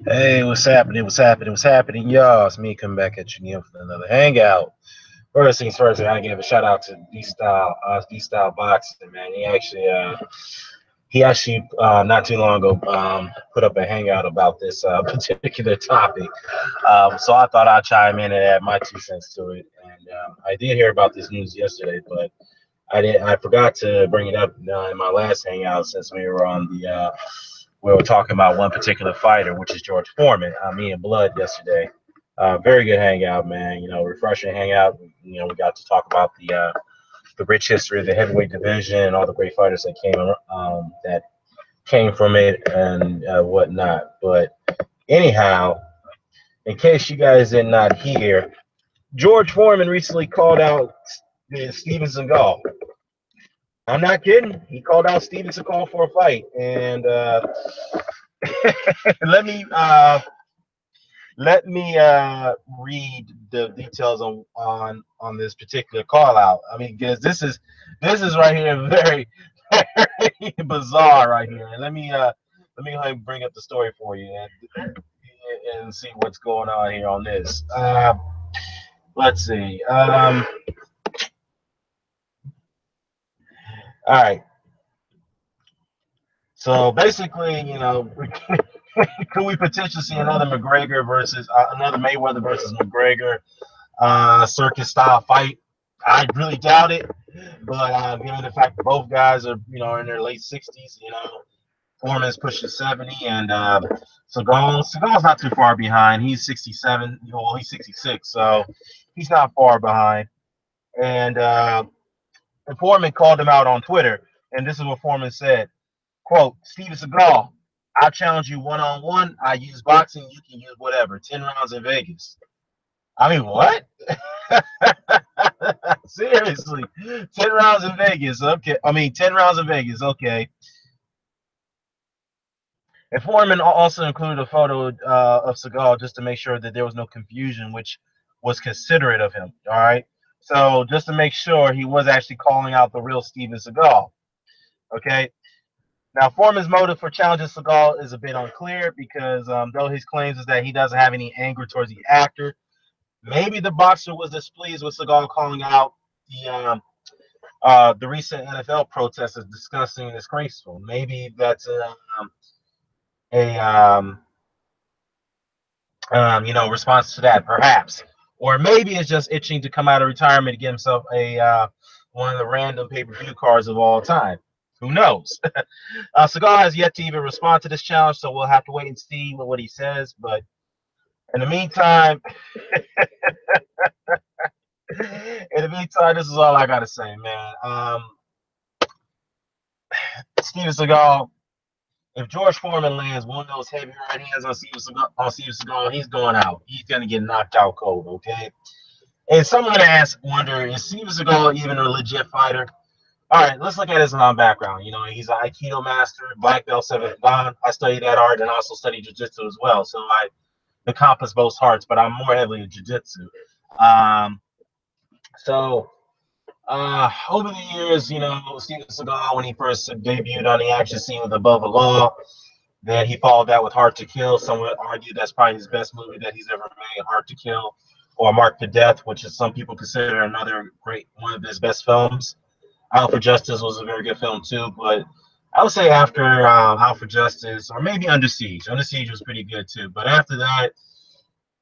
Hey, what's happening? What's happening? What's happening, y'all? It's me coming back at you again for another hangout. First things first, I gotta give a shout out to D Style Boxing, man. He actually not too long ago put up a hangout about this particular topic. So I thought I'd chime in and add my 2 cents to it. And I did hear about this news yesterday, but I forgot to bring it up in my last hangout since we were talking about one particular fighter, which is George Foreman. Me and Blood yesterday. Very good hangout, man. Refreshing hangout. We got to talk about the rich history of the heavyweight division and all the great fighters that came from it and whatnot. But anyhow, in case you guys did not hear, George Foreman recently called out Steven Seagal. I'm not kidding. He called out Steven Seagal for a fight, and let me read the details on this particular call out. I mean, because this is right here very very bizarre right here. And let me go ahead and bring up the story for you and see what's going on here on this. Let's see. All right. So basically, could we potentially see another Mayweather versus McGregor circus style fight? I really doubt it, but given the fact that both guys are in their late 60s, Foreman's pushing 70, and Seagal's not too far behind. He's 67. Well, he's 66, so he's not far behind. And Foreman called him out on Twitter, and this is what Foreman said: "Quote, Steven Seagal, I challenge you one on one. I use boxing. You can use whatever. 10 rounds in Vegas." I mean, what? Seriously, 10 rounds in Vegas. Okay, I mean 10 rounds in Vegas. Okay. And Foreman also included a photo of Seagal just to make sure that there was no confusion, which was considerate of him. All right. So just to make sure he was actually calling out the real Steven Seagal. Okay. Now Foreman's motive for challenging Seagal is a bit unclear because though his claims is that he doesn't have any anger towards the actor, maybe the boxer was displeased with Seagal calling out the recent NFL protest as disgusting and disgraceful. Maybe that's a response to that, perhaps, or maybe it's just itching to come out of retirement to get himself a one of the random pay-per-view cards of all time. Who knows? Seagal has yet to even respond to this challenge, so we'll have to wait and see what he says. But in the meantime, this is all I gotta say, man. Steven Seagal, if George Foreman lands one of those heavy right hands on Steven Seagal, he's going out. He's gonna get knocked out cold. Okay. And someone wonder, is Steven Seagal even a legit fighter? All right, let's look at his background. He's an Aikido master, black belt, seventh dan. I studied that art and also studied jiu-jitsu as well. So I encompass both arts, but I'm more heavily in jiu-jitsu. Um, over the years, Steven Seagal, when he first debuted on the action scene with Above the Law, then he followed that with Hard to Kill. Some would argue that's probably his best movie that he's ever made, Hard to Kill, or Marked to Death, which is some people consider another great one of his best films. Out for Justice was a very good film too, but I would say after Out for Justice, or maybe Under Siege. Under Siege was pretty good too, but after that,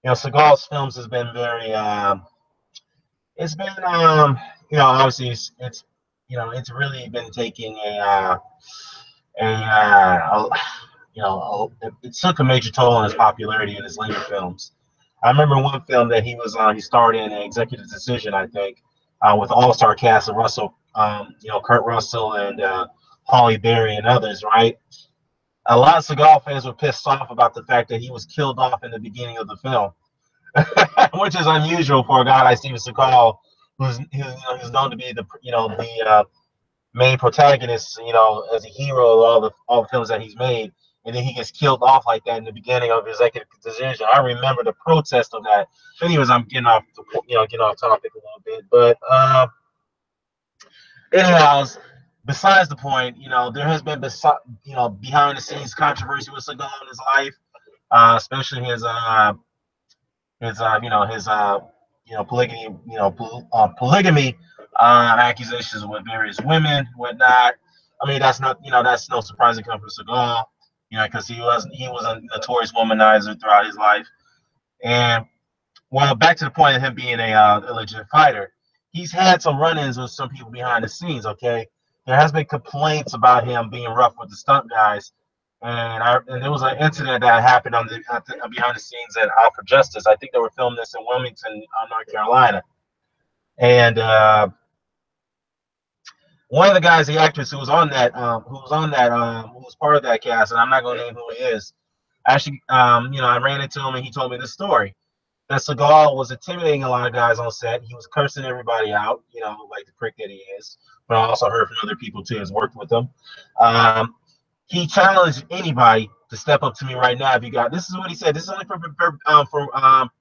Seagal's films has been very. It's been obviously it's really been taking a it took a major toll on his popularity in his later films. I remember one film that he was on. He starred in Executive Decision, I think, with all-star cast of Kurt Russell and Holly Berry and others. Right. A lot of Seagal fans were pissed off about the fact that he was killed off in the beginning of the film, which is unusual for a guy like Steven Seagal, who's known to be the main protagonist, as a hero of all the films that he's made, and then he gets killed off like that in the beginning of Executive Decision. I remember the protest of that. Anyways, I'm getting off topic a little bit, but anyhows, besides the point, there has been behind the scenes controversy with Seagal in his life. especially his polygamy, polygamy accusations with various women, whatnot. I mean, that's no surprising coming from Seagal, because he was a notorious womanizer throughout his life. And well, back to the point of him being a legit fighter, he's had some run-ins with some people behind the scenes. Okay, there has been complaints about him being rough with the stunt guys, and there was an incident that happened behind the scenes at Out for Justice. I think they were filming this in Wilmington, North Carolina, and one of the guys, the actress who was part of that cast, and I'm not going to name who he is. Actually, I ran into him and he told me this story that Seagal was intimidating a lot of guys on set. He was cursing everybody out, like the prick that he is. But I also heard from other people too, who's worked with him. Um, he challenged anybody to step up to me right now. If you got this is what he said. This is only from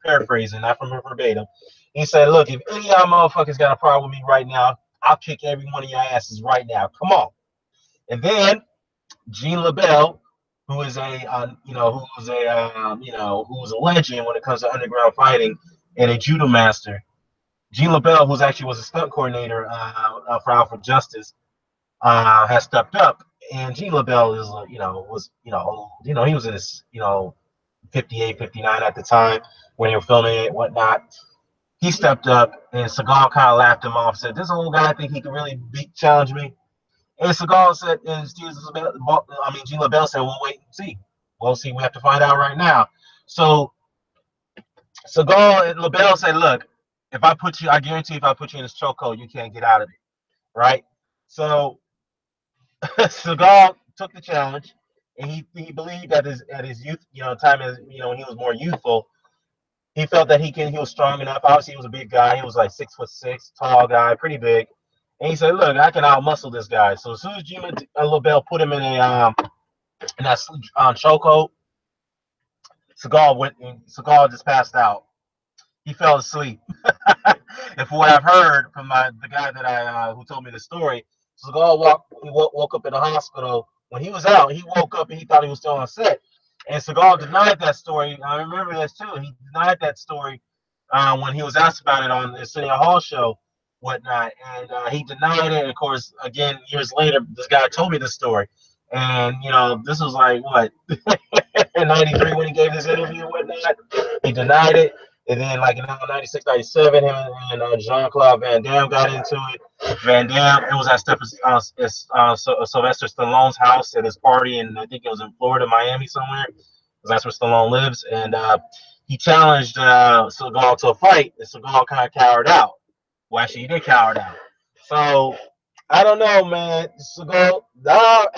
paraphrasing, not from verbatim. He said, "Look, if any of y'all motherfuckers got a problem with me right now, I'll kick every one of your asses right now. Come on." And then Gene LaBelle, who is who's a legend when it comes to underground fighting and a judo master. Gene LaBelle, who's actually was a stunt coordinator for Alpha Justice, has stepped up. And Gene LaBelle is, he was in his, 58, 59 at the time when they were filming it, whatnot. He stepped up, and Seagal kind of laughed him off, said, "This old guy think he could really challenge me." And Seagal said, and Gene LaBelle said, "We'll wait and see. We'll see. We have to find out right now." So Seagal and LaBelle said, "Look, I guarantee if I put you in this chokehold, you can't get out of it." Right? So Seagal took the challenge, and he believed at his youth, time as when he was more youthful, he felt that he was strong enough. Obviously, he was a big guy. He was like 6'6", tall guy, pretty big. And he said, "Look, I can outmuscle this guy." So as soon as Gene LaBelle put him in that chokehold, Seagal just passed out. He fell asleep. And for what I've heard from the guy that who told me the story, Seagal woke up in the hospital. When he was out, he woke up and he thought he was still on set. And Seagal denied that story. I remember this too. He denied that story when he was asked about it on the City Hall show, whatnot. And he denied it. And of course, again, years later, this guy told me the story. And, this was like, what, in 93 when he gave this interview and whatnot. He denied it. And then, like in 96, 97, him and Jean-Claude Van Damme got into it. Van Damme, it was at Sylvester Stallone's house at his party, and I think it was in Florida, Miami somewhere, because that's where Stallone lives. And he challenged Seagal to a fight, and Seagal kind of cowered out. Well, actually, he did cower out. So, I don't know, man. Seagal,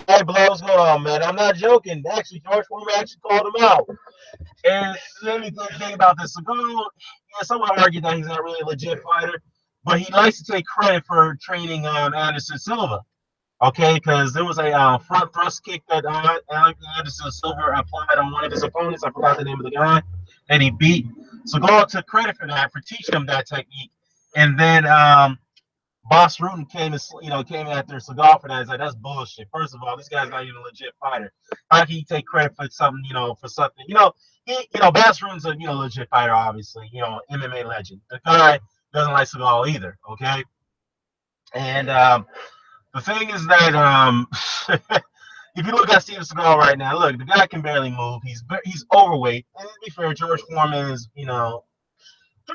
hey, Blow, what's going on, man? I'm not joking. Actually, George Foreman actually called him out. And let me think about this. Seagal, someone argued that he's not really a legit fighter, but he likes to take credit for training Anderson Silva. Okay, because there was a front thrust kick that Anderson Silva applied on one of his opponents. I forgot the name of the guy that he beat. Seagal took credit for that, for teaching him that technique. And then Boss Rutan came after Seagal for that. He's like, "That's bullshit. First of all, this guy's not even a legit fighter. How can he take credit for something, for something? Boss Rutan's a legit fighter, obviously, MMA legend. The guy doesn't like Seagal either, okay? And the thing is that if you look at Steven Seagal right now, look, the guy can barely move. He's overweight. And to be fair, George Foreman is,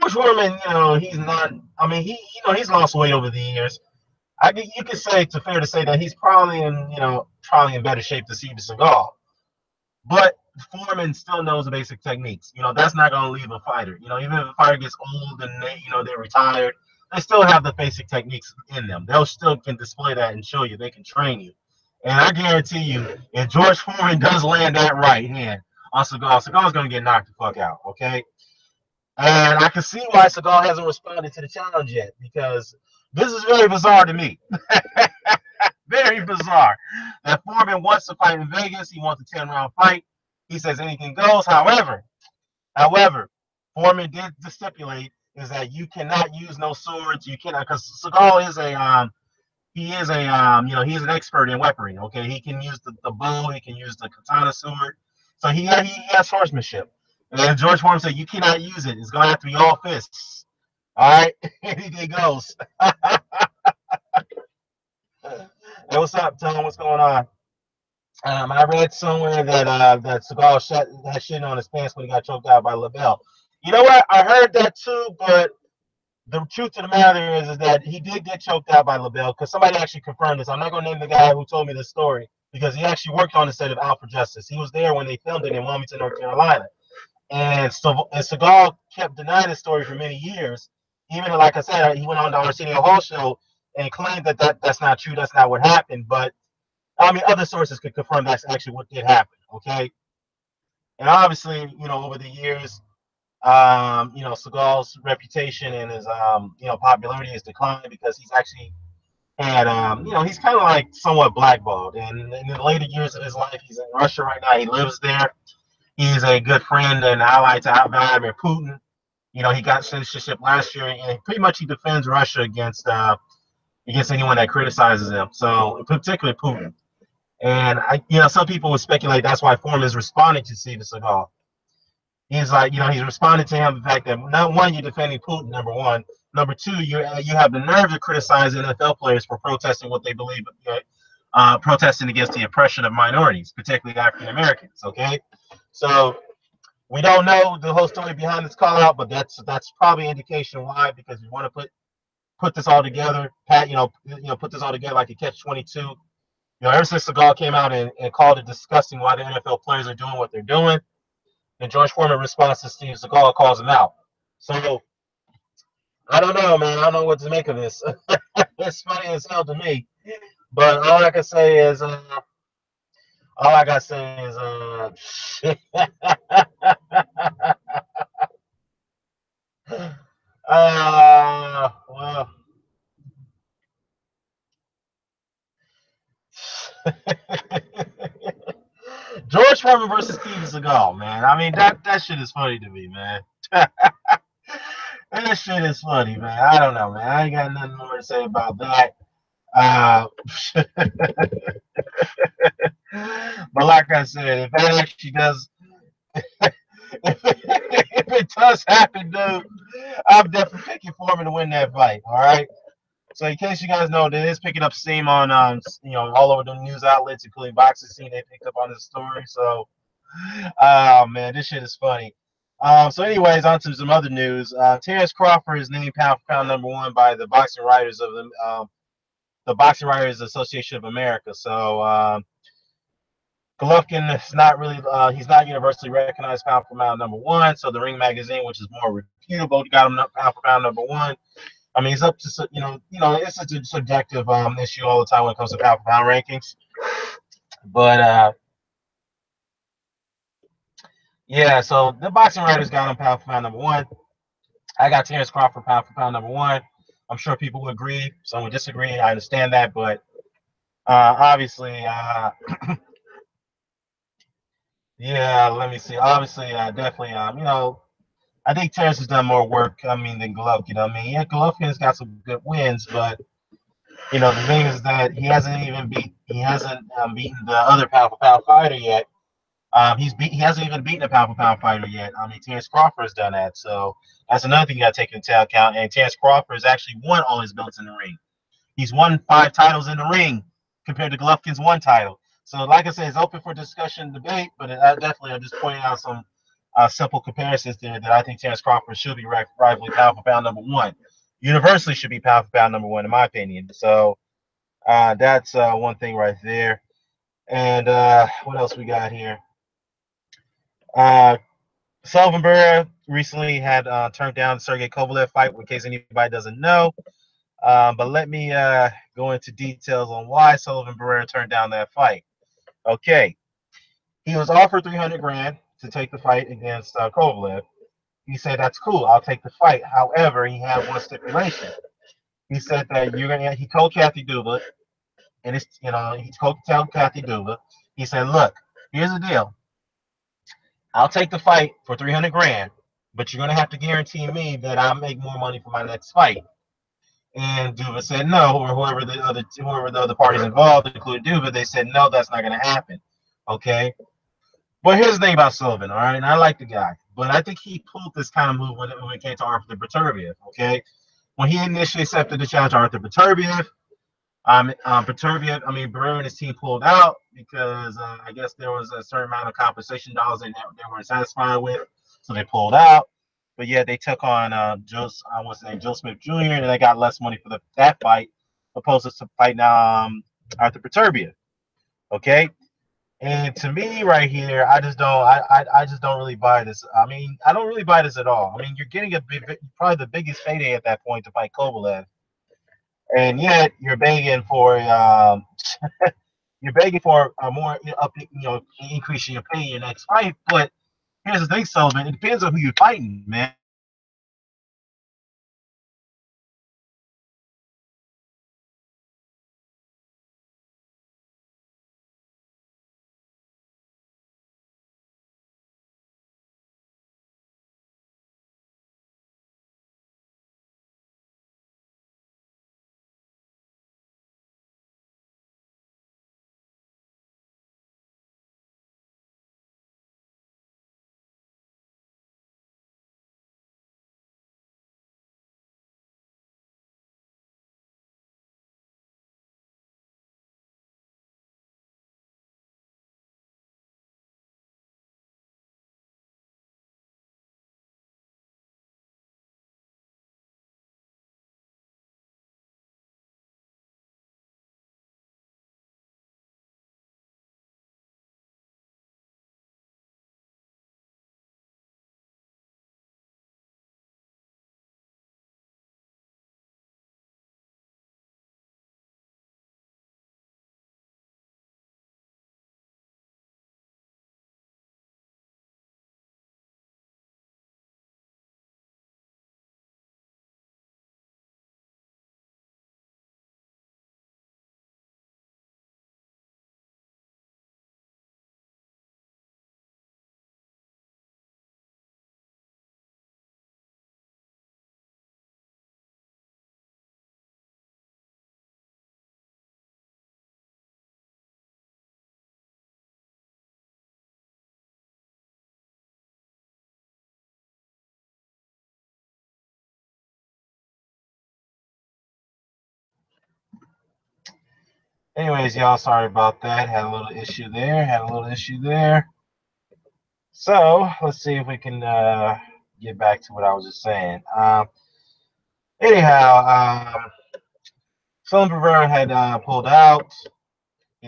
George Foreman, he's not. I mean, he's lost weight over the years. You could say it's fair to say that he's probably in better shape than Steven Seagal. But Foreman still knows the basic techniques. That's not going to leave a fighter. Even if a fighter gets old and they're retired, they still have the basic techniques in them. They'll still can display that and show you. They can train you. And I guarantee you, if George Foreman does land that right hand on Seagal's going to get knocked the fuck out. Okay. And I can see why Seagal hasn't responded to the challenge yet, because this is very bizarre to me. Very bizarre. That Foreman wants to fight in Vegas. He wants a 10-round fight. He says anything goes. However, Foreman did stipulate is that you cannot use no swords. You cannot, because Seagal is he's an expert in weaponry. Okay, he can use the bow. He can use the katana sword. So he has horsemanship. And George Foreman said, "You cannot use it. It's going to have to be all fists." All right, and he goes. Hey, what's up, Tom? What's going on? I read somewhere that Seagal had shit on his pants when he got choked out by LaBelle. You know what? I heard that too, but the truth of the matter is that he did get choked out by LaBelle because somebody actually confirmed this. I'm not going to name the guy who told me this story because he actually worked on the set of Out for Justice. He was there when they filmed it in Wilmington, North Carolina. And Seagal kept denying the story for many years. Even like I said, he went on the Arsenio Hall show and claimed that's not true. That's not what happened. But I mean, other sources could confirm that's actually what did happen. Okay. And obviously, over the years, Seagal's reputation and his, popularity has declined because he's actually had, he's kind of like somewhat blackballed. And in the later years of his life, he's in Russia right now. He lives there. He's a good friend and ally to Vladimir Putin. He got citizenship last year, and pretty much he defends Russia against anyone that criticizes him. So particularly Putin. And some people would speculate that's why Foreman is responding to Steven Seagal. He's like, he's responding to him the fact that not one, you're defending Putin, number one. Number two, you have the nerve to criticize NFL players for protesting what they believe, protesting against the oppression of minorities, particularly African Americans. Okay, so we don't know the whole story behind this call out, but that's probably an indication why, because we want to put this all together, Pat. Put this all together like a catch-22. Ever since Seagal came out and called it disgusting why the NFL players are doing what they're doing, and George Foreman responds to Steve Seagal calls him out. So I don't know, man. I don't know what to make of this. It's funny as hell to me. But all I can say is, shit. Well. George Foreman versus Steven Seagal, man. I mean, that shit is funny to me, man. That shit is funny, man. I don't know, man. I ain't got nothing more to say about that. But like I said, if that actually does, if it does happen, dude, I'm definitely picking Foreman to win that fight. All right. So in case you guys know, it is picking up steam on all over the news outlets, including Boxing Scene. They picked up on this story. So, oh man, this shit is funny. So anyways, on to some other news. Terrence Crawford is named pound for pound number one by the Boxing Writers of the Boxing Writers Association of America. So Golovkin is not really he's not universally recognized pound for pound number one. So the Ring Magazine, which is more reputable, got him pound for pound number one. I mean, it's up to it's such a subjective issue all the time when it comes to pound for pound rankings. But yeah, so the Boxing Writers got him pound for pound number one. I got Terrence Crawford pound for pound number one. I'm sure people would agree. Some would disagree. I understand that, but obviously, yeah. Let me see. Obviously, definitely, I think Terrence has done more work. I mean, than Golovkin. I mean, yeah, Golovkin's got some good wins, but the thing is that he hasn't beaten the other pound for pound fighter yet. He hasn't even beaten a pound for pound fighter yet. I mean, Terrence Crawford has done that, so that's another thing you got to take into account. And Terrence Crawford has actually won all his belts in the ring. He's won 5 titles in the ring compared to Golovkin's 1 title. So, like I said, it's open for discussion and debate, but definitely I'm just pointing out some simple comparisons there that I think Terrence Crawford should be rightfully pound for pound number one. Universally should be pound for pound number one, in my opinion. So that's one thing right there. And what else we got here? Sullivan Barrera recently had turned down the Sergey Kovalev fight, in case anybody doesn't know. But let me go into details on why Sullivan Barrera turned down that fight. Okay, he was offered 300 grand to take the fight against Kovalev. He said, "That's cool. I'll take the fight." However, he had one stipulation. He said that he told Kathy Duva, and he told Kathy Duva. He said, "Look, here's the deal. I'll take the fight for 300 grand, but you're gonna have to guarantee me that I'll make more money for my next fight." And Duva said no, or whoever the other parties involved, including Duva, they said no, that's not going to happen. Okay. But here's the thing about Sullivan, all right? And I like the guy, but I think he pulled this kind of move when it came to Arthur Beterbiev, okay? When he initially accepted the challenge to Arthur Beterbiev, Barrera and his team pulled out because I guess there was a certain amount of compensation dollars they weren't satisfied with, so they pulled out. But yeah, they took on Joe Smith Jr. and they got less money for that fight, opposed to fighting Arthur Beterbiev. Okay, and to me, right here, I just don't really buy this. I mean, I don't really buy this at all. I mean, you're getting probably the biggest payday at that point to fight Kovalev, and yet you're begging for a more increase in your pay in your next fight. But here's the thing, Sullivan. It depends on who you're fighting, man. Anyways, y'all, sorry about that. Had a little issue there. So let's see if we can get back to what I was just saying. Anyhow, Sullivan Barrera had pulled out.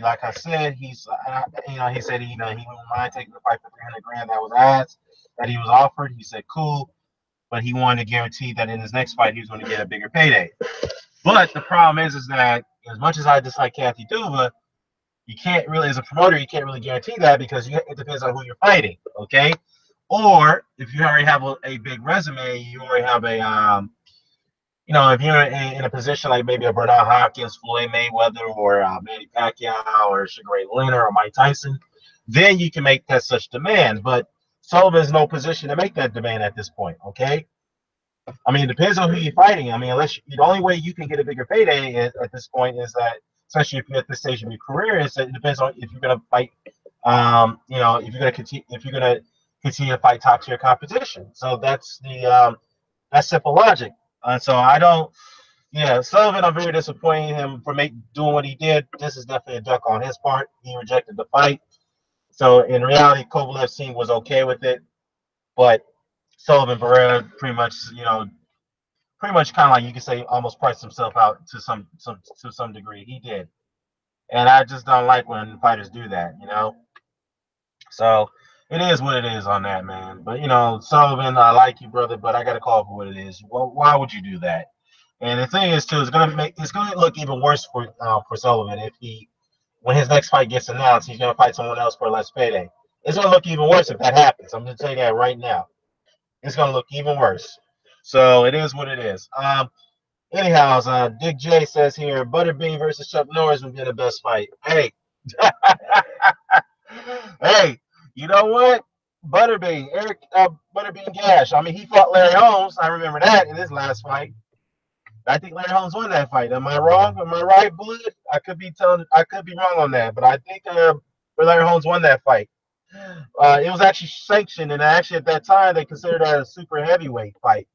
Like I said, he said he wouldn't mind taking the fight for 300 grand that was asked, that he was offered. He said cool, but he wanted to guarantee that in his next fight he was going to get a bigger payday. But the problem is that as much as I dislike Kathy Duva, you can't really, as a promoter, you can't really guarantee that because it depends on who you're fighting. Okay, or if you already have a big resume, you already have if you're in a position like maybe a Bernard Hopkins, Floyd Mayweather, or Manny Pacquiao, or Sugar Ray Leonard, or Mike Tyson, then you can make that such demand. But Sullivan's no position to make that demand at this point. Okay, I mean, it depends on who you're fighting. I mean, the only way you can get a bigger payday at this point is that, especially if you're at this stage of your career, is that it depends on if you're going to fight. If you're going to continue to fight top tier competition. So that's simple logic. So I don't. Yeah, Sullivan, I'm very disappointed in him for doing what he did. This is definitely a duck on his part. He rejected the fight. So in reality, Kovalev's team was okay with it, but Sullivan Barrera pretty much kind of like you could say almost priced himself out to some degree. He did, and I just don't like when fighters do that. So it is what it is on that, man. But Sullivan, I like you, brother, but I got to call it for what it is. Well, why would you do that? And the thing is, too, it's gonna look even worse for Sullivan if when his next fight gets announced, he's gonna fight someone else for less payday. It's gonna look even worse if that happens. I'm gonna tell you that right now. It's gonna look even worse. So it is what it is. Anyhow, Dick J says here, Butterbean versus Chuck Norris would be the best fight. Hey, hey, you know what? Butterbean Gash. I mean, he fought Larry Holmes. I remember that in his last fight. I think Larry Holmes won that fight. Am I wrong? Am I right, Blood? I could be wrong on that, but I think Larry Holmes won that fight. It was actually sanctioned, and actually at that time they considered that a super heavyweight fight.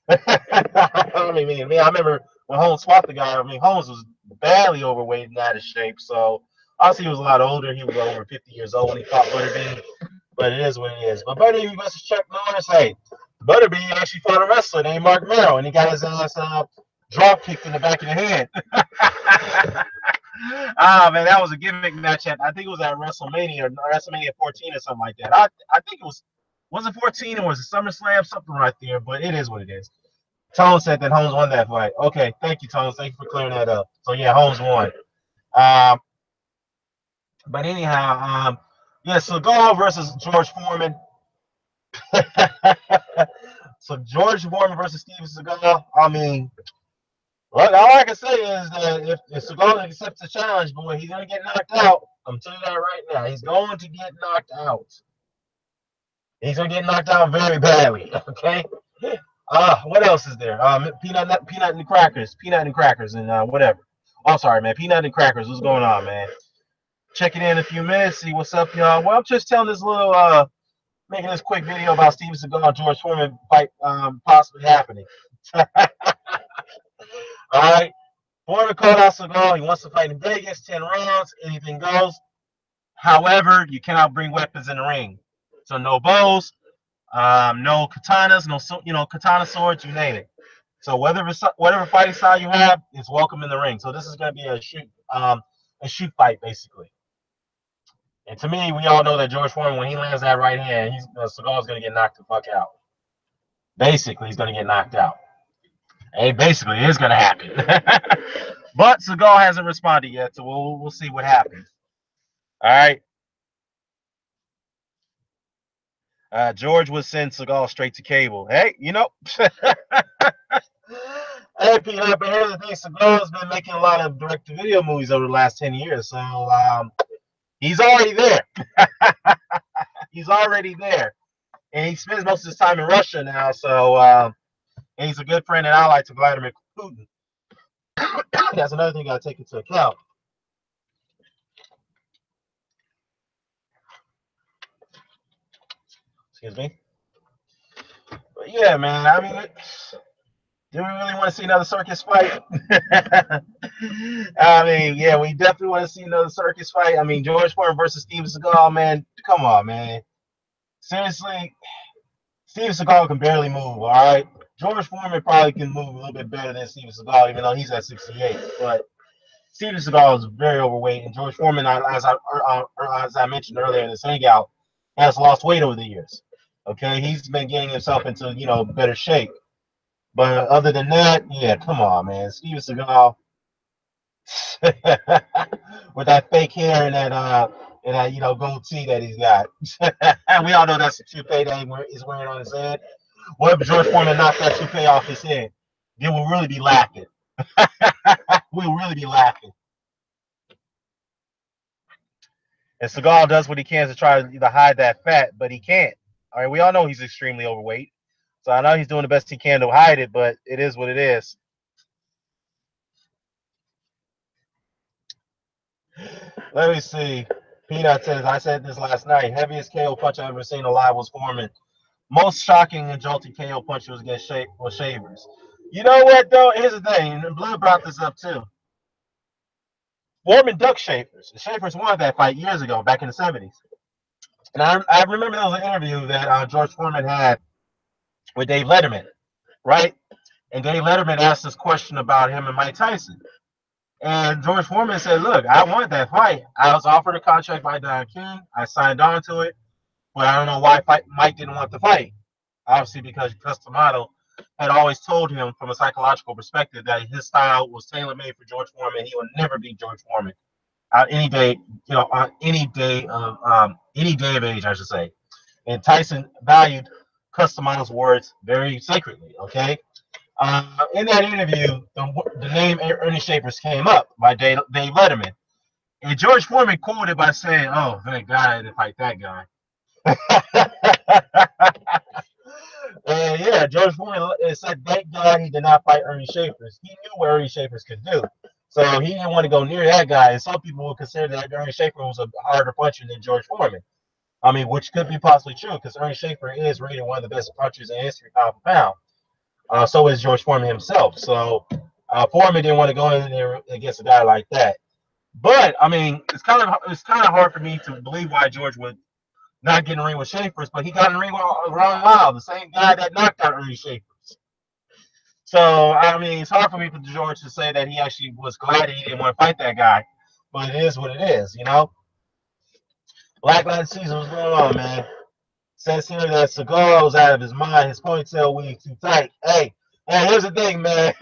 I mean, I remember when Holmes fought the guy. I mean, Holmes was badly overweight and out of shape. So obviously he was a lot older. He was over 50 years old when he fought Butterbean. But it is what it is. But Butterbean versus Chuck Norris, hey, Butterbean actually fought a wrestler named Mark Merrill, and he got his ass drop kicked in the back of the head. Ah, man, that was a gimmick match. I think it was at WrestleMania or WrestleMania 14 or something like that. I think it was it 14 or was it SummerSlam? Something right there. But it is what it is. Tone said that Holmes won that fight. Okay, thank you, Tone. Thank you for clearing that up. So yeah, Holmes won. Um, but anyhow, yeah, so Seagal versus George Foreman. So George Foreman versus Steven Seagal. I mean, look, all I can say is that if Seagal accepts the challenge, boy, he's gonna get knocked out. I'm telling you that right now. He's going to get knocked out. He's gonna get knocked out very badly. Okay. What else is there? Peanut and crackers, and whatever. Oh, I'm sorry, man. Peanut and crackers. What's going on, man? Checking in a few minutes. See what's up, y'all. Well, I'm just telling this little, making this quick video about Steven Seagal and George Foreman fight, possibly happening. All right. Foreman called out Seagal. He wants to fight in Vegas, 10 rounds. Anything goes. However, you cannot bring weapons in the ring. So no bows, no katanas, no katana swords, you name it. So whatever fighting style you have is welcome in the ring. So this is going to be a shoot fight basically. And to me, we all know that George Foreman, when he lands that right hand, Seagal's going to get knocked the fuck out. Basically, he's going to get knocked out. And basically, it is going to happen. But Seagal hasn't responded yet, so we'll see what happens. All right. George would send Seagal straight to cable. Hey, Hey, Peter, but here's the thing: Seagal's been making a lot of direct-to-video movies over the last 10 years, so he's already there. He's already there, and he spends most of his time in Russia now. So, and he's a good friend and ally to Vladimir Putin. That's another thing you got to take into account. Excuse me. But yeah, man. I mean, do we really want to see another circus fight? I mean, yeah, we definitely want to see another circus fight. I mean, George Foreman versus Steven Seagal, man. Come on, man. Seriously, Steven Seagal can barely move, all right? George Foreman probably can move a little bit better than Steven Seagal, even though he's at 68. But Steven Seagal is very overweight, and George Foreman, as I mentioned earlier in this hangout, has lost weight over the years. Okay, he's been getting himself into better shape. But other than that, yeah, come on, man, Steven Seagal with that fake hair and that goatee that he's got. And we all know that's a toupee that he's wearing on his head. What if George Foreman knocked that toupee off his head? Then we'll really be laughing. We'll really be laughing. And Seagal does what he can to try to hide that fat, but he can't. All right, we all know he's extremely overweight. So I know he's doing the best he can to hide it, but it is what it is. Let me see. Peanut says, I said this last night. Heaviest KO punch I've ever seen alive was Foreman. Most shocking and jolting KO punch was against Shavers. You know what, though? Here's the thing. And Blue brought this up, too. Foreman ducked Shavers. The Shavers won that fight years ago, back in the 70s. And I remember there was an interview that George Foreman had with Dave Letterman, right? And Dave Letterman asked this question about him and Mike Tyson. And George Foreman said, look, I wanted that fight. I was offered a contract by Don King. I signed on to it. But I don't know why Mike didn't want the fight. Obviously, because Customato had always told him from a psychological perspective that his style was tailor-made for George Foreman. He would never beat George Foreman on any day, on any day of age, I should say. And Tyson valued Customato's words very sacredly. Okay. In that interview, the name Ernie Shavers came up by Dave Letterman, and George Foreman quoted by saying, "Oh, thank God I didn't fight that guy." And yeah, George Foreman said, thank God he did not fight Ernie Shavers. He knew what Ernie Shavers could do. So he didn't want to go near that guy. And some people would consider that Ernie Shavers was a harder puncher than George Foreman. I mean, which could be possibly true because Ernie Schaefer is rated one of the best punchers in history, pound for pound. So is George Foreman himself. So Foreman didn't want to go in there against a guy like that. But I mean, it's kind of hard for me to believe why George would not get in the ring with Schaefer's, but he got in the ring with Lmao, the same guy that knocked out Ernie Schaefer's. So I mean, it's hard for me for George to say that he actually was glad he didn't want to fight that guy. But it is what it is, you know. Black Latin season, what's going on, man? Says here that Seagal was out of his mind. His ponytail wig too tight. Hey, here's the thing, man.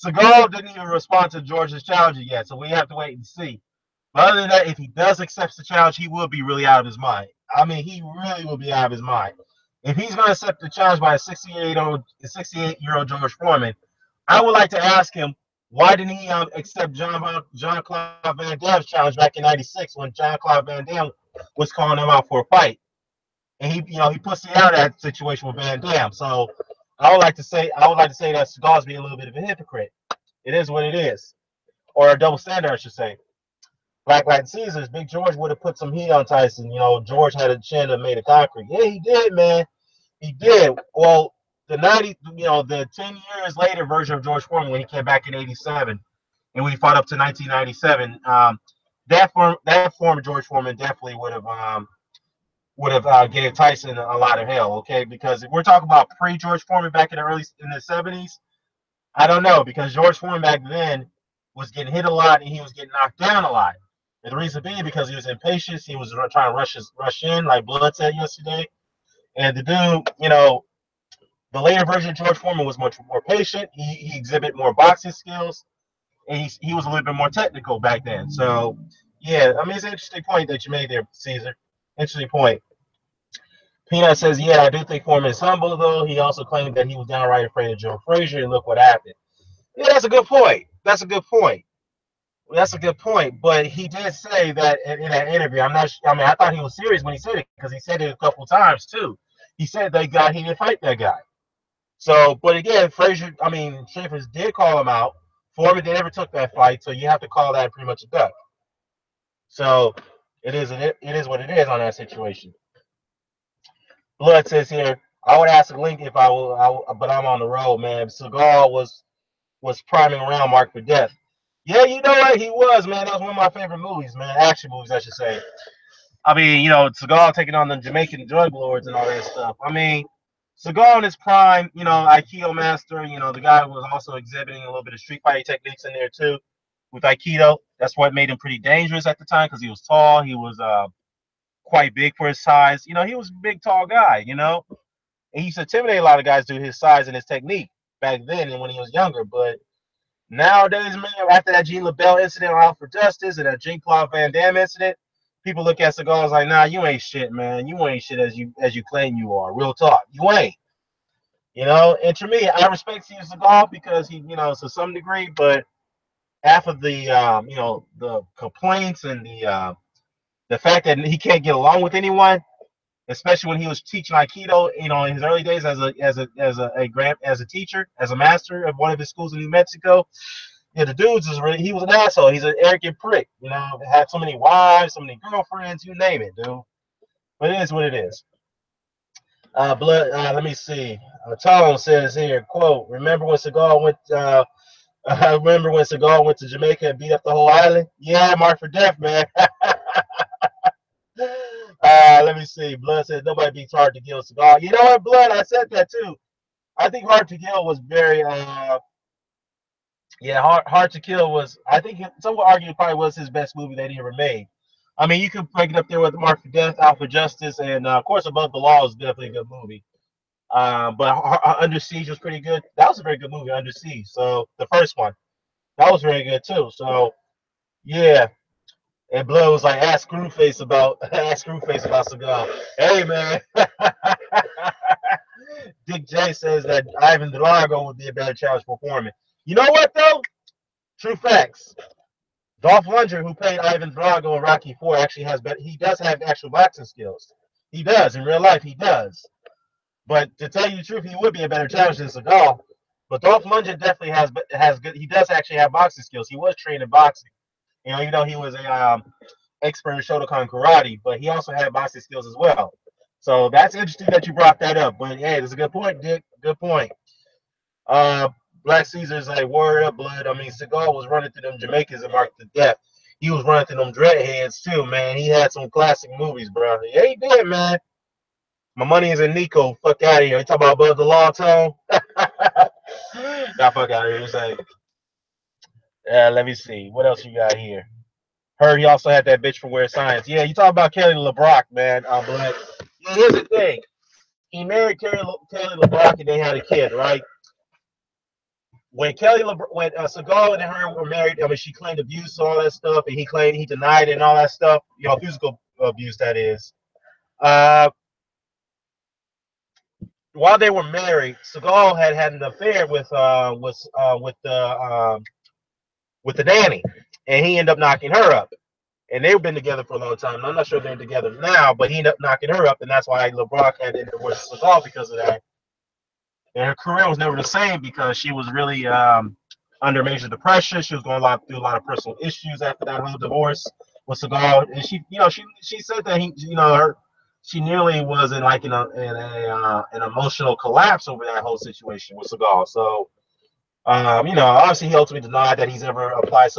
Seagal didn't even respond to George's challenge yet, so we have to wait and see. But other than that, if he does accept the challenge, he will be really out of his mind. I mean, he really will be out of his mind. If he's going to accept the challenge by a 68-year-old George Foreman, I would like to ask him, why didn't he accept Jean-Claude Van Damme's challenge back in '96 when Jean-Claude Van Damme was calling him out for a fight? And he pussied out of that situation with Van Damme. So I would like to say that Seagal's being a little bit of a hypocrite. It is what it is, or a double standard, I should say. Black Latin Caesars, Big George would have put some heat on Tyson. George had a chin that made of concrete. Yeah, he did, man. He did. Well, the 10 years later version of George Foreman when he came back in '87 and when he fought up to 1997, that form of George Foreman definitely would have gave Tyson a lot of hell. Okay, because if we're talking about pre-George Foreman back in the '70s, I don't know, because George Foreman back then was getting hit a lot and he was getting knocked down a lot. And the reason being because he was impatient. He was trying to rush in, like Blood said yesterday. And the dude, the later version of George Foreman was much more patient. He exhibited more boxing skills, and he was a little bit more technical back then. So, yeah, I mean, it's an interesting point that you made there, Caesar. Interesting point. Peanut says, yeah, I do think Foreman is humble, though. He also claimed that he was downright afraid of Joe Frazier, and look what happened. Yeah, that's a good point. That's a good point. That's a good point. But he did say that in that interview. I mean, I thought he was serious when he said it because he said it a couple of times too. He said he didn't fight that guy. So, but again, Schaefer did call him out. Foreman never took that fight, so you have to call that pretty much a duck. So it is what it is on that situation. Blood says here, I would ask Link if but I'm on the road, man. Seagal was priming around Mark for death. Yeah, you know what? He was, man. That was one of my favorite movies, man. Action movies, I should say. I mean, Seagal taking on the Jamaican drug lords and all that stuff. I mean, Seagal in his prime, Aikido master, the guy was also exhibiting a little bit of street fighting techniques in there too with Aikido. That's what made him pretty dangerous at the time because he was tall. He was quite big for his size. He was a big, tall guy, and he used to intimidate a lot of guys due to his size and his technique back then and when he was younger. But nowadays, man, after that Gene LaBelle incident on Out for Justice and that Jean-Claude Van Damme incident, people look at Seagal as like, nah, you ain't shit, man. You ain't shit as you claim you are. Real talk. You ain't. And to me, I respect Steve Seagal because he, to some degree, but after the complaints and the fact that he can't get along with anyone, especially when he was teaching Aikido, in his early days as a teacher, as a master of one of his schools in New Mexico. Yeah, the dude's he was an asshole. He's an arrogant prick. Had so many wives, so many girlfriends, you name it, dude. But it is what it is. Let me see. Tone says here, quote, remember when Seagal went to Jamaica and beat up the whole island? Yeah, mark for death, man. Let me see. Blood says nobody beats Hard to Kill Seagal. You know what, Blood? I said that too. I think Hard to Kill was very Hard to Kill was, I think some would argue probably was his best movie that he ever made. I mean, you could break it up there with Mark for Death, Out for Justice, and of course Above the Law is definitely a good movie. But Under Siege was pretty good. That was a very good movie, Under Siege. So the first one, that was very good too. So yeah, and Blood was like, ask Screwface about Seagal. Hey man, Dick J says that Ivan Drago would be a better challenge for Foreman. You know what though? True facts. Dolph Lundgren, who played Ivan Drago in Rocky IV, actually he does have actual boxing skills. He does in real life. He does. But to tell you the truth, he would be a better challenge than Seagal. But Dolph Lundgren definitely has good. He does actually have boxing skills. He was trained in boxing. Even though he was expert in Shotokan karate, but he also had boxing skills as well. So that's interesting that you brought that up. But hey, that's a good point, Dick. Good point. Uh, Black Caesar's like word up, blood. I mean, Seagal was running through them Jamaicans and marked to death. He was running through them dreadheads too, man. He had some classic movies, bro. Yeah, he did, man. My money is in Nico. Fuck out of here. You talk about Buzz the Long Tone? Nah, fuck out of here. It's like, let me see. What else you got here? Heard he also had that bitch from Weird Science. Yeah, you talk about Kelly LeBrock, man. But yeah, here's the thing. He married Kelly LeBrock and they had a kid, right? When Seagal and her were married, I mean, she claimed abuse, all that stuff, and he claimed he denied it and all that stuff. You know, physical abuse, that is. Uh, while they were married, Seagal had an affair with the nanny, and he ended up knocking her up. And they've been together for a long time. I'm not sure they're together now, but he ended up knocking her up, and that's why LeBrock had to divorce Seagal because of that. And her career was never the same because she was really under major depression. She was going through a lot of personal issues after that whole divorce with Seagal, and she said that she nearly was in like an emotional collapse over that whole situation with Seagal. So obviously he ultimately denied that he's ever applied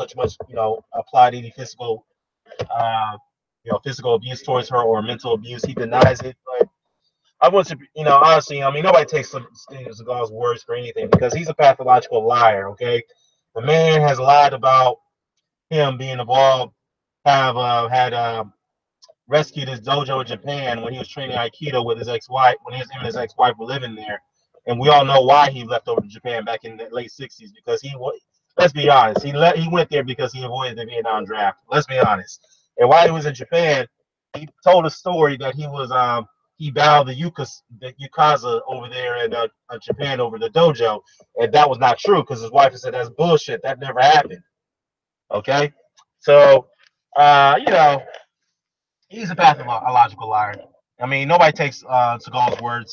any uh, physical abuse towards her or mental abuse. He denies it, but I want to, honestly, I mean, nobody takes Steven Seagal's words for anything because he's a pathological liar. Okay, the man has lied about him being involved, have had rescued his dojo in Japan when he was training Aikido with his ex-wife, when him and his ex-wife were living there. And we all know why he left over to Japan back in the late 60s because let's be honest, he went there because he avoided the Vietnam draft. Let's be honest. And while he was in Japan, he told a story that he bowed the Yukaza over there in Japan over the dojo, and that was not true because his wife said that's bullshit. That never happened. Okay, so he's a pathological liar. I mean, nobody takes Seagal's word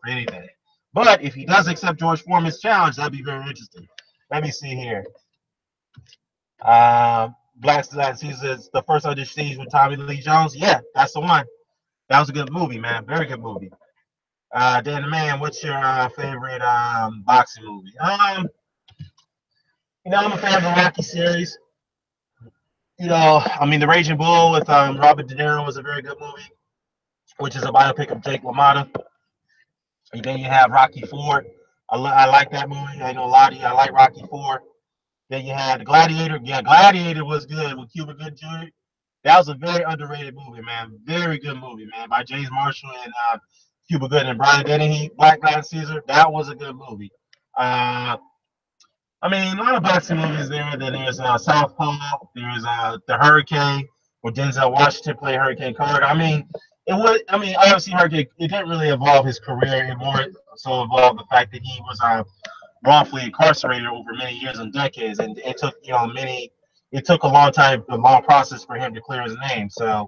for anything. But if he does accept George Foreman's challenge, that'd be very interesting. Let me see here. Black Caesar's the first under siege with Tommy Lee Jones. Yeah, that's the one. That was a good movie, man. Very good movie. Dan, man, what's your favorite boxing movie? I'm a fan of the Rocky series. I mean, The Raging Bull with Robert De Niro was a very good movie, which is a biopic of Jake LaMotta. And then you have Rocky Four. I like that movie. I know a lot of you. I like Rocky Four. Then you had Gladiator. Yeah, Gladiator was good with Cuba Gooding Jr. That was a very underrated movie, man. Very good movie, man, by James Marshall and Cuba Gooding and Brian Dennehy. Black Caesar. That was a good movie. I mean, a lot of boxing movies there. Then there's Southpaw. There's The Hurricane, where Denzel Washington played Hurricane Carter. I mean, obviously Hurricane. It didn't really involve his career. It more so involved the fact that he was wrongfully incarcerated over many years and decades, and it took It took a long process for him to clear his name. So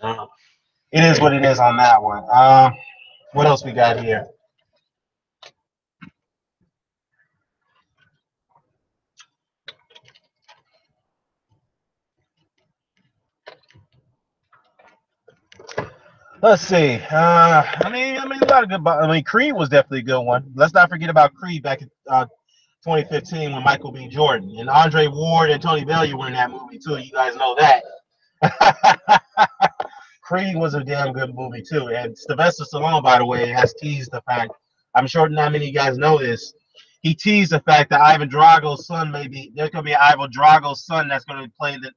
it is what it is on that one. What else we got here? Let's see. A lot of good. Creed was definitely a good one. Let's not forget about Creed back in 2015 when Michael B. Jordan and Andre Ward and Tony Bellew were in that movie too. You guys know that. Creed was a damn good movie too. And Sylvester Stallone, by the way, has teased the fact. I'm sure not many of you guys know this. He teased the fact that Ivan Drago's son there's going to be an Ivan Drago's son that's going to play in the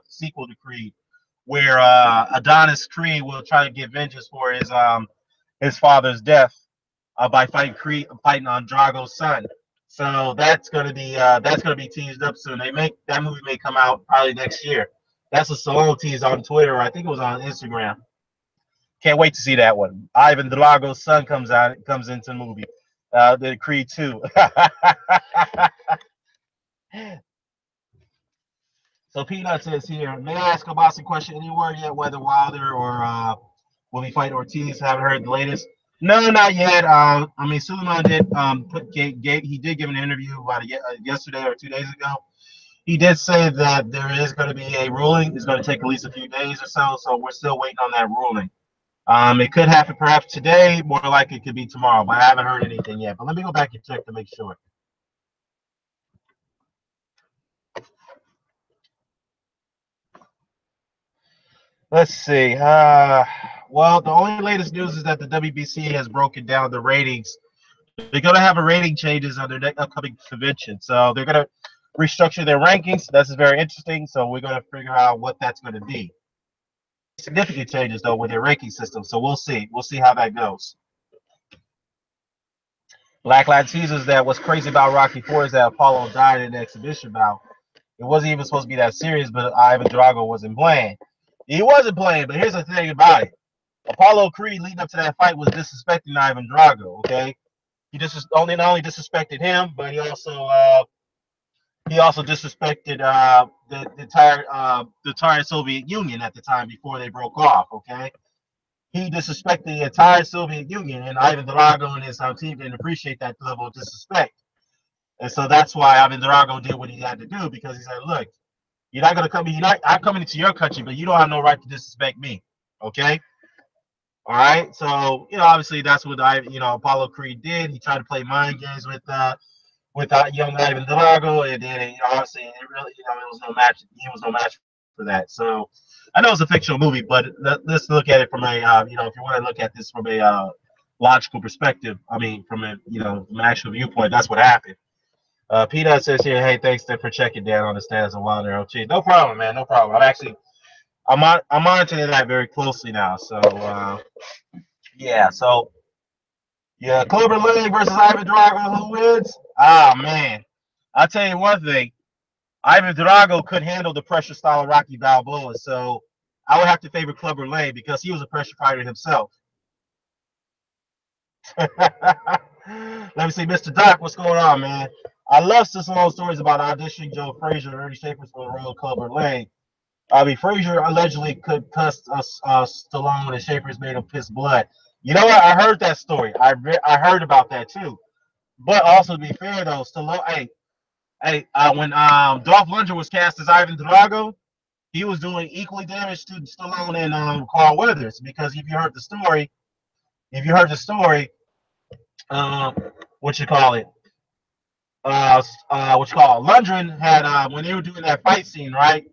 sequel to Creed, where Adonis Creed will try to get vengeance for his father's death by fighting on Drago's son. So that's gonna be teased up soon. That movie may come out probably next year. That's a Stallone tease on Twitter. I think it was on Instagram. Can't wait to see that one. Ivan Drago's son comes into the movie. The Creed 2. So Peanut says here, may I ask a boxing question? Any word yet whether Wilder or will he fight Ortiz? Haven't heard the latest. No, not yet. Suleiman did he did give an interview about yesterday or 2 days ago, He did say that there is going to be a ruling. It's going to take at least a few days or so. So we're still waiting on that ruling. It could happen perhaps today. More likely, it could be tomorrow. But I haven't heard anything yet. But let me go back and check to make sure. Let's see. Well, the only latest news is that the WBC has broken down the ratings. They're going to have a rating changes on their next upcoming convention. So they're going to restructure their rankings. That's very interesting. So we're going to figure out what that's going to be. Significant changes though with their ranking system. So we'll see. We'll see how that goes. Black Lives Teasers that what's crazy about Rocky Four is that Apollo died in an exhibition bout. It wasn't even supposed to be that serious, but Ivan Drago wasn't playing. He wasn't playing, but here's the thing about it. Apollo Creed leading up to that fight was disrespecting Ivan Drago, okay? He just not only disrespected him, but he also disrespected the entire Soviet Union at the time before they broke off, okay? He disrespected the entire Soviet Union, and Ivan Drago and his team didn't appreciate that level of disrespect. And so that's why Ivan Drago did what he had to do, because he said, look, you're not gonna come. I'm coming into your country, but you don't have no right to disrespect me. Okay. All right. So obviously that's what Apollo Creed did. He tried to play mind games with young Ivan Drago, and then obviously it really it was no match. He was no match for that. So I know it's a fictional movie, but let's look at it from a if you want to look at this from a logical perspective. I mean, from a from an actual viewpoint, that's what happened. Peanut says here, hey, thanks for checking down on the status of Wild Arrow Cheese. No problem, man. No problem. I'm monitoring that very closely now. So yeah. So yeah, Clubber Lang versus Ivan Drago. Who wins? Ah man, I'll tell you one thing. Ivan Drago could handle the pressure style of Rocky Balboa, so I would have to favor Clubber Lang because he was a pressure fighter himself. Let me see, Mr. Doc, what's going on, man? I love Stallone stories about auditioning Joe Frazier and Ernie Schaefer for the role of Clubber Lang. I mean, Frazier allegedly could cuss Stallone and Schaefer's made him piss blood. You know what? I heard that story. I heard about that too. But also to be fair though, Stallone, when Dolph Lundgren was cast as Ivan Drago, he was doing equally damage to Stallone and Carl Weathers because if you heard the story, um, what you call it, what you call it, Lundgren had when they were doing that fight scene, right?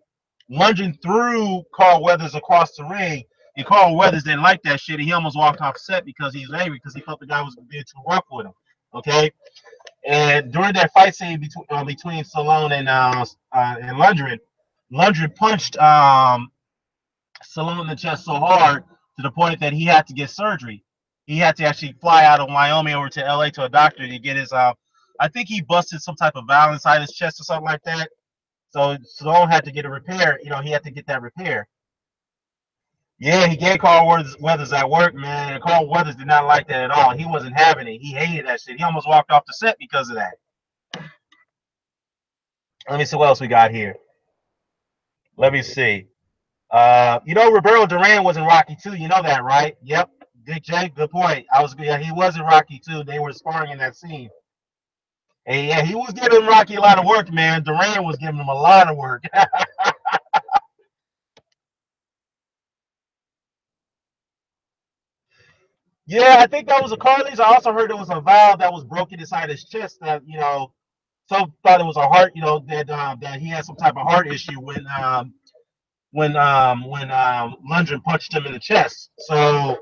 Lunging threw Carl Weathers across the ring, and Carl Weathers didn't like that shit. And he almost walked off set because he was angry because he felt the guy was being too rough with him. Okay, and during that fight scene between Stallone and Lundgren, Lundgren punched Stallone in the chest so hard to the point that he had to get surgery. He had to actually fly out of Wyoming over to LA to a doctor to get his I think he busted some type of valve inside his chest or something like that. So Stallone had to get a repair. He had to get that repair. Yeah, he gave Carl Weathers at work, man. And Carl Weathers did not like that at all. He wasn't having it. He hated that shit. He almost walked off the set because of that. Let me see what else we got here. Let me see. Roberto Duran was in Rocky 2. You know that, right? Yep. Dick J, good point. He was in Rocky 2. They were sparring in that scene. And yeah, he was giving Rocky a lot of work, man. Duran was giving him a lot of work. Yeah, I think that was a cartilage. I also heard there was a valve that was broken inside his chest that, some thought it was a heart, that he had some type of heart issue when Lundgren punched him in the chest. So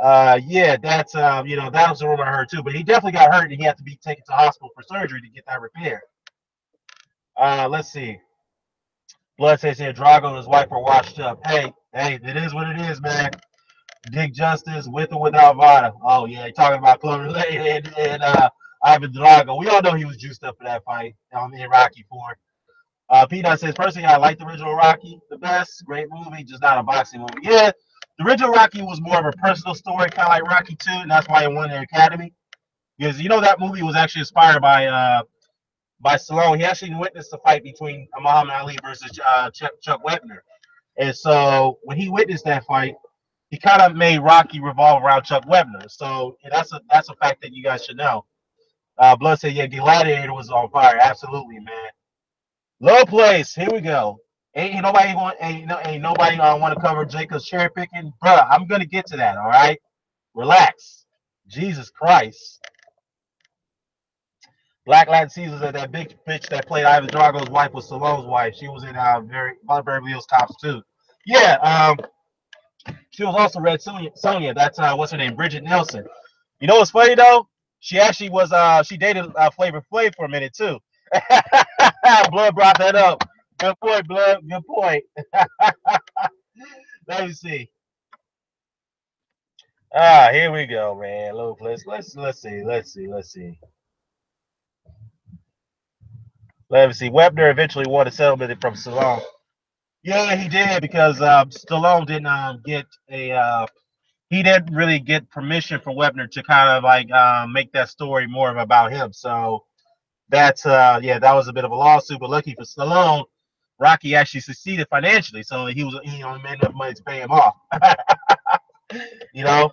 yeah, that was the rumor I heard too. But he definitely got hurt and he had to be taken to hospital for surgery to get that repaired. Let's see. Blood says here Drago and his wife are washed up. Hey, it is what it is, man. Dick Justice with or without Vada. Oh yeah, you're talking about Clover Lane and Ivan Drago. We all know he was juiced up for that fight in Rocky Four. Peanut says personally, I like the original Rocky the best. Great movie, just not a boxing movie. Yeah, the original Rocky was more of a personal story, kind of like Rocky Two, and that's why it won the Academy. Because that movie was actually inspired by Stallone. He actually witnessed the fight between Muhammad Ali versus Chuck Wepner, and so when he witnessed that fight, he kind of made Rocky revolve around Chuck Webner. So that's a fact that you guys should know. Blood said, yeah, Gladiator was on fire. Absolutely, man. Low place. Here we go. Ain't nobody want to cover Jacob's cherry picking, bruh. I'm gonna get to that. All right, relax. Jesus Christ. Black Latin Caesars, that big bitch that played Ivan Drago's wife was Stallone's wife. She was in Beverly Hills Cops too. Yeah, she was also Red Sonia. That's what's her name, Bridget Nelson. You know what's funny though? She actually was she dated Flavor Flav for a minute too. Blood brought that up. Good point, Blood. Good point. Let me see. Here we go, man. Let's see. Let me see. Webner eventually won a settlement from Stallone. Yeah, he did because Stallone didn't get a he didn't really get permission from Webner to kind of like make that story more of about him. So that's that was a bit of a lawsuit, but lucky for Stallone, Rocky actually succeeded financially, so he only made enough money to pay him off. You know,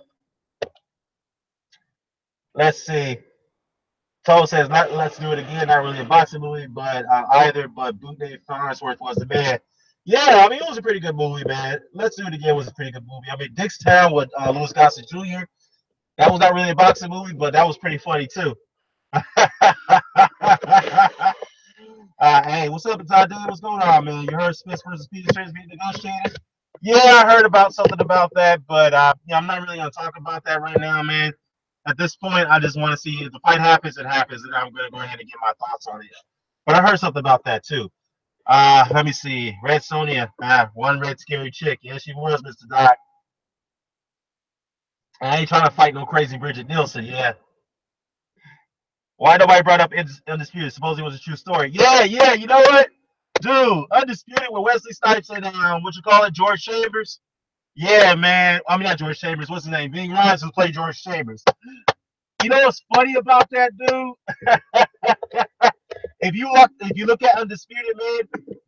let's see. Toe says, not let's do it again. Not really a boxing movie, but either. But Bootleg Farnsworth was the man. Yeah, I mean, it was a pretty good movie, man. Let's do it again was a pretty good movie. I mean, Dickstown with Louis Gossett Jr. That was not really a boxing movie, but that was pretty funny too. Hey, what's up, Todd? What's going on, man? You heard Smith versus Peter being negotiated? Yeah, I heard about something about that, but I'm not really gonna talk about that right now, man. At this point, I just want to see if the fight happens, it happens, and I'm gonna go ahead and get my thoughts on it. But I heard something about that too. Let me see. Red Sonia, one red scary chick. Yeah, she was, Mr. Doc. I ain't trying to fight no crazy Bridget Nielsen. Yeah. Why nobody brought up Undisputed? Suppose it was a true story. Yeah. You know what, dude? Undisputed with Wesley Snipes and what you call it, George Chambers. Yeah, man. I mean, not George Chambers. What's his name? Ving Rhames who played George Chambers. You know what's funny about that, dude? If you look at Undisputed, man,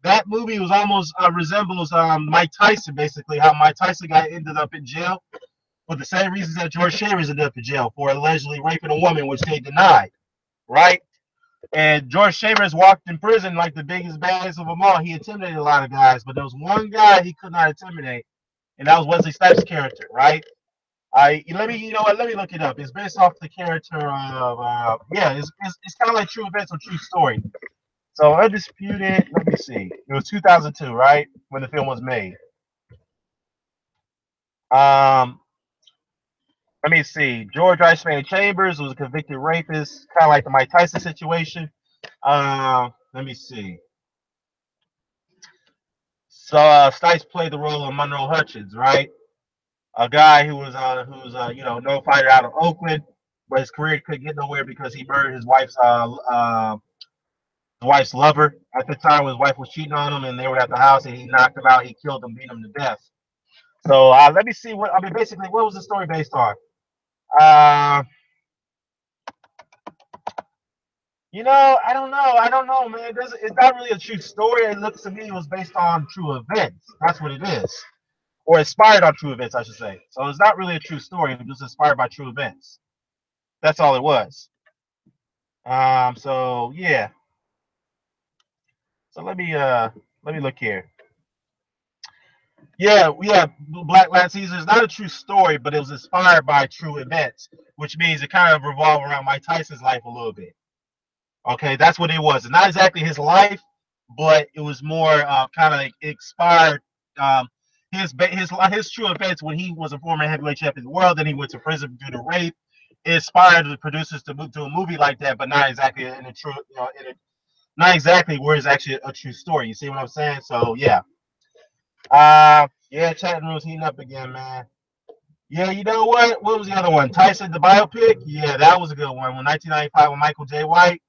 that movie was almost resembles Mike Tyson, basically how Mike Tyson got ended up in jail for the same reasons that George Chambers ended up in jail for allegedly raping a woman, which they denied, right? And George Chambers walked in prison like the biggest baddest of them all. He intimidated a lot of guys, but there was one guy he could not intimidate, and that was Wesley Snipes' character, right? Let me look it up. It's based off the character of it's kind of like true events or true story. So Undisputed, let me see. It was 2002, right, when the film was made. Um, Let me see. George Iceman Chambers was a convicted rapist, kind of like the Mike Tyson situation. Let me see. So Stites played the role of Monroe Hutchins, right? A guy no fighter out of Oakland, but his career couldn't get nowhere because he murdered his wife's lover at the time. His wife was cheating on him, and they were at the house, and he knocked him out. He killed him, beat him to death. So let me see basically, what was the story based on? Uh, I don't know. Man. It's not really a true story. It looks to me it was based on true events. That's what it is. Or inspired on true events, I should say. So it's not really a true story. It was inspired by true events. That's all it was. So yeah. So let me look here. Yeah. Black Last Season is not a true story, but it was inspired by true events, which means it kind of revolved around Mike Tyson's life a little bit. Okay, that's what it was. It's not exactly his life, but it was more kind of like inspired his true events when he was a former heavyweight champion of the world. Then he went to prison due to rape. It inspired the producers to do a movie like that, but not exactly in a true, not exactly where it's actually a true story. You see what I'm saying? So yeah. Yeah, chatting room's heating up again, man. Yeah, you know what? What was the other one? Tyson the biopic? Yeah, that was a good one. 1995 with Michael J. White.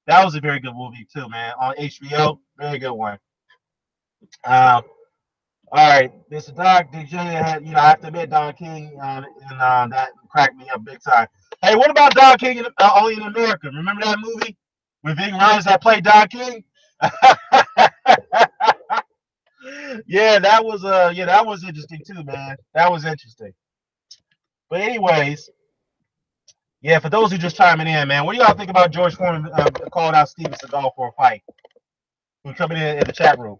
That was a very good movie too, man. On HBO, very good one. All right, Mr. Doc, DJ had, I have to admit, Don King, and that cracked me up big time. Hey, what about Don King Only in America? Remember that movie with Ving Rhames that played Don King? Yeah, that was interesting too, man. That was interesting. But anyways, yeah, for those who just chiming in, man, what do y'all think about George Foreman calling out Steven Seagal for a fight? who's coming in the chat room.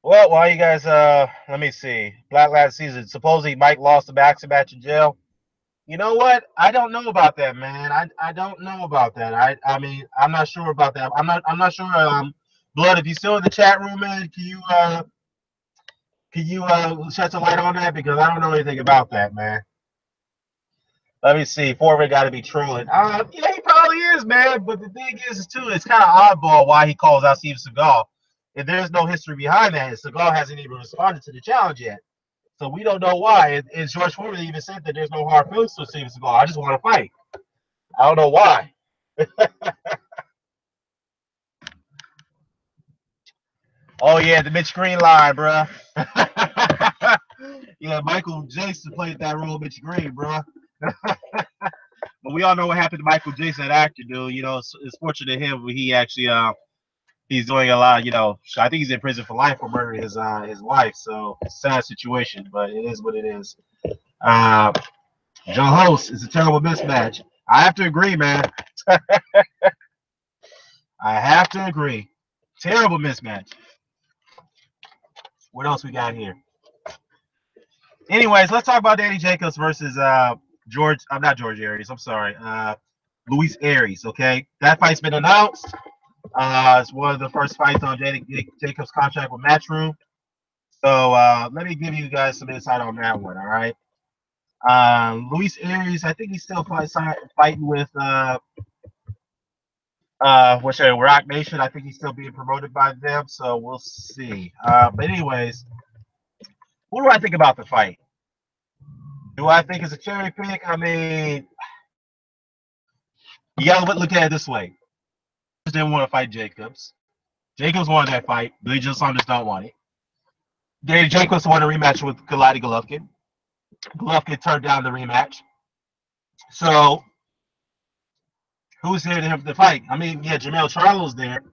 Well, while you guys, let me see. Black last season, supposedly Mike lost the boxing match in jail. You know what? I don't know about that, man. I don't know about that. I mean, I'm not sure about that. I'm not sure. Blood, if you still in the chat room, man, can you shed some light on that, because I don't know anything about that, man. Let me see. Foreman got to be trolling. Yeah, he probably is, man. But the thing is, too, it's kind of oddball why he calls out Steve Seagal. If there's no history behind that, Seagal hasn't even responded to the challenge yet. So we don't know why. And George Foreman even said that there's no hard feelings to Steve Seagal. I just want to fight. I don't know why. Oh, yeah, the Mitch Green line, bro. Yeah, Michael Jason played that role, Mitch Green, bro. But we all know what happened to Michael Jason, that actor, dude. You know, it's fortunate to him. He actually, he's doing a lot. You know, I think he's in prison for life for murdering his wife. So it's a sad situation, but it is what it is. Joe Host is a terrible mismatch. I have to agree, man. I have to agree. Terrible mismatch. What else we got here? Anyways, let's talk about Danny Jacobs versus George. I'm not George Aries. I'm sorry. Luis Aries. Okay, that fight's been announced. It's one of the first fights on Danny Jacobs' contract with Matchroom. So let me give you guys some insight on that one. All right. Luis Aries, I think he's still fighting with what's that, Rock Nation. I think he's still being promoted by them. So we'll see. But anyways, what do I think about the fight? Do I think it's a cherry pick? I mean, you gotta look at it this way. Didn't want to fight Jacobs. Jacobs wanted that fight. Billy Joe Saunders don't want it. Danny Jacobs wanted a rematch with Gennady Golovkin. Golovkin turned down the rematch. So who's there to have the fight? I mean, yeah, Jermell Charlo's there.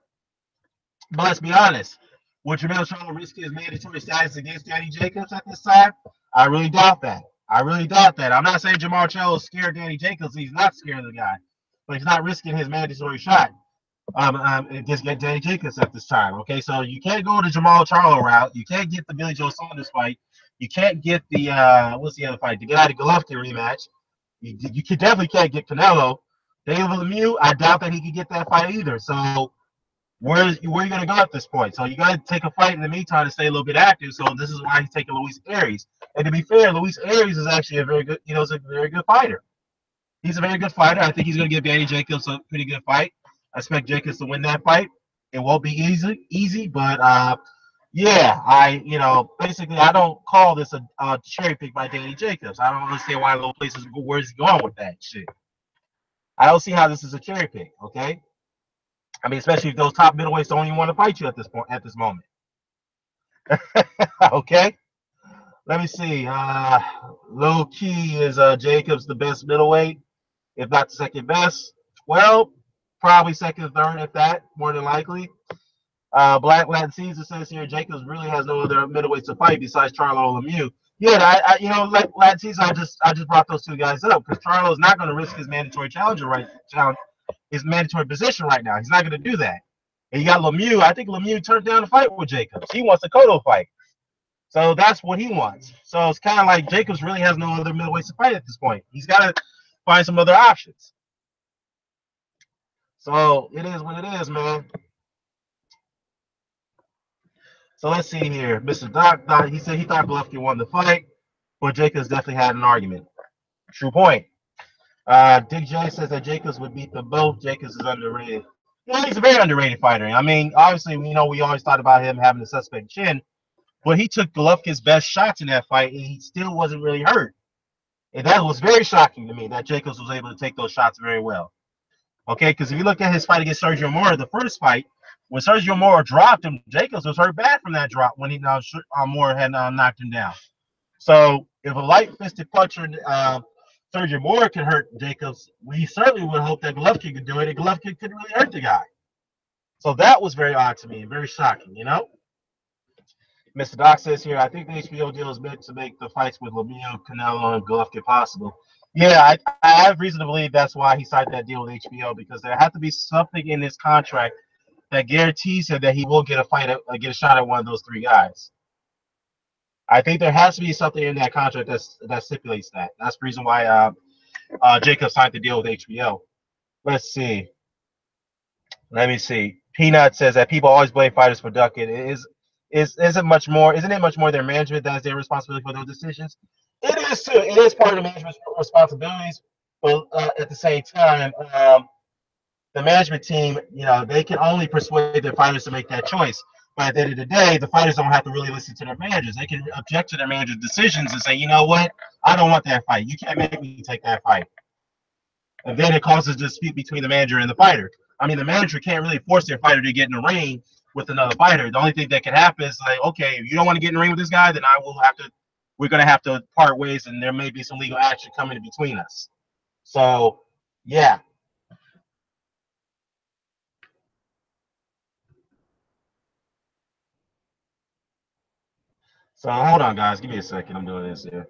But let's be honest. Would Jermell Charlo risk his mandatory status against Danny Jacobs at this time? I really doubt that. I really doubt that. I'm not saying Jermell Charlo is scared of Danny Jacobs. He's not scared of the guy. But he's not risking his mandatory shot against Danny Jacobs at this time. Okay, so you can't go the Jermall Charlo route. You can't get the Billy Joe Saunders fight. You can't get the what's the other fight? The Gennady Golovkin rematch. You definitely can't get Canelo. David Lemieux, I doubt that he could get that fight either. So where are you going to go at this point? So you got to take a fight in the meantime to stay a little bit active. So this is why he's taking Luis Aries. And to be fair, Luis Aries is actually a very good, is a very good fighter. He's a very good fighter. I think he's going to give Danny Jacobs a pretty good fight. I expect Jacobs to win that fight. It won't be easy, but yeah, basically I don't call this a cherry pick by Danny Jacobs. I don't understand why little places where's he going with that shit. I don't see how this is a cherry pick. Okay, I mean, especially if those top middleweights don't even want to fight you at this point, at this moment. Okay, let me see. Low key is Jacobs the best middleweight, if not the second best? Well, probably second, third, if that, more than likely. Black Latin Caesar says here Jacobs really has no other middleweights to fight besides Charlo Lemieux. Yeah, like Latin Caesar, I just brought those two guys up because Charlo is not going to risk his mandatory his mandatory position right now. He's not going to do that. And you got Lemieux. I think Lemieux turned down the fight with Jacobs. He wants a Cotto fight. So that's what he wants. So it's kind of like Jacobs really has no other middleweights to fight at this point. He's got to find some other options. So it is what it is, man. So let's see here. Mr. Doc, he said he thought Golovkin won the fight, but Jacobs definitely had an argument. True point. Dick J says that Jacobs would beat them both. Jacobs is underrated. Yeah, he's a very underrated fighter. I mean, obviously, we always thought about him having a suspect chin, but he took Golovkin's best shots in that fight, and he still wasn't really hurt. And that was very shocking to me that Jacobs was able to take those shots very well. Okay, because if you look at his fight against Sergio Mora, the first fight, when Sergio Mora dropped him, Jacobs was hurt bad from that drop when Mora had knocked him down. So if a light-fisted puncher Sergio Mora can hurt Jacobs, we certainly would hope that Golovkin could do it, and Golovkin couldn't really hurt the guy. So that was very odd to me and very shocking, Mr. Doc says here, I think the HBO deal is meant to make the fights with Lmao, Canelo, and Golovkin possible. Yeah, I have reason to believe that's why he signed that deal with HBO, because there had to be something in his contract that guarantees him that he will get a fight, get a shot at one of those three guys. I think there has to be something in that contract that stipulates that. That's the reason why Jacob signed the deal with HBO. Let's see. Let me see. Peanut says that people always blame fighters for ducking. Isn't much more? Isn't it much more their management that has their responsibility for those decisions? It is too. It is part of the management's responsibilities, but at the same time, the management team, they can only persuade their fighters to make that choice. But at the end of the day, the fighters don't have to really listen to their managers. They can object to their managers' decisions and say, you know what, I don't want that fight. You can't make me take that fight. And then it causes a dispute between the manager and the fighter. I mean, the manager can't really force their fighter to get in the ring with another fighter. The only thing that can happen is like, okay, if you don't want to get in the ring with this guy, then we're going to have to part ways, and there may be some legal action coming in between us. So, yeah. So hold on, guys. Give me a second. I'm doing this here.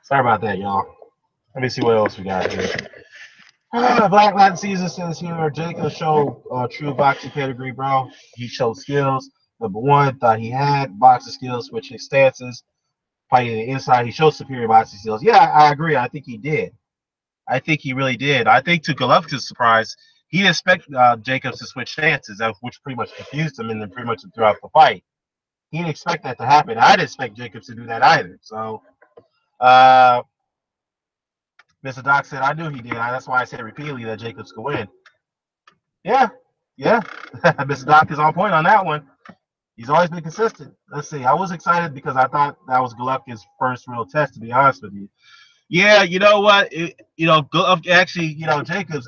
Sorry about that, y'all. Let me see what else we got here. Black Latin Caesar says here, Jacob showed true boxing pedigree, bro. He showed skills. Number one, thought he had boxing skills, switching stances, fighting the inside. He showed superior boxing skills. Yeah, I agree. I think he did. I think he really did. I think to Golovkin's surprise, he didn't expect Jacobs to switch stances, which pretty much confused him and then pretty much throughout the fight. He didn't expect that to happen. I didn't expect Jacobs to do that either. So, uh, Mr. Doc said, I knew he did. That's why I said repeatedly that Jacobs could win. Yeah, yeah. Mr. Doc is on point on that one. He's always been consistent. Let's see. I was excited because I thought that was Golovkin's first real test, to be honest with you. Yeah, you know what? Jacobs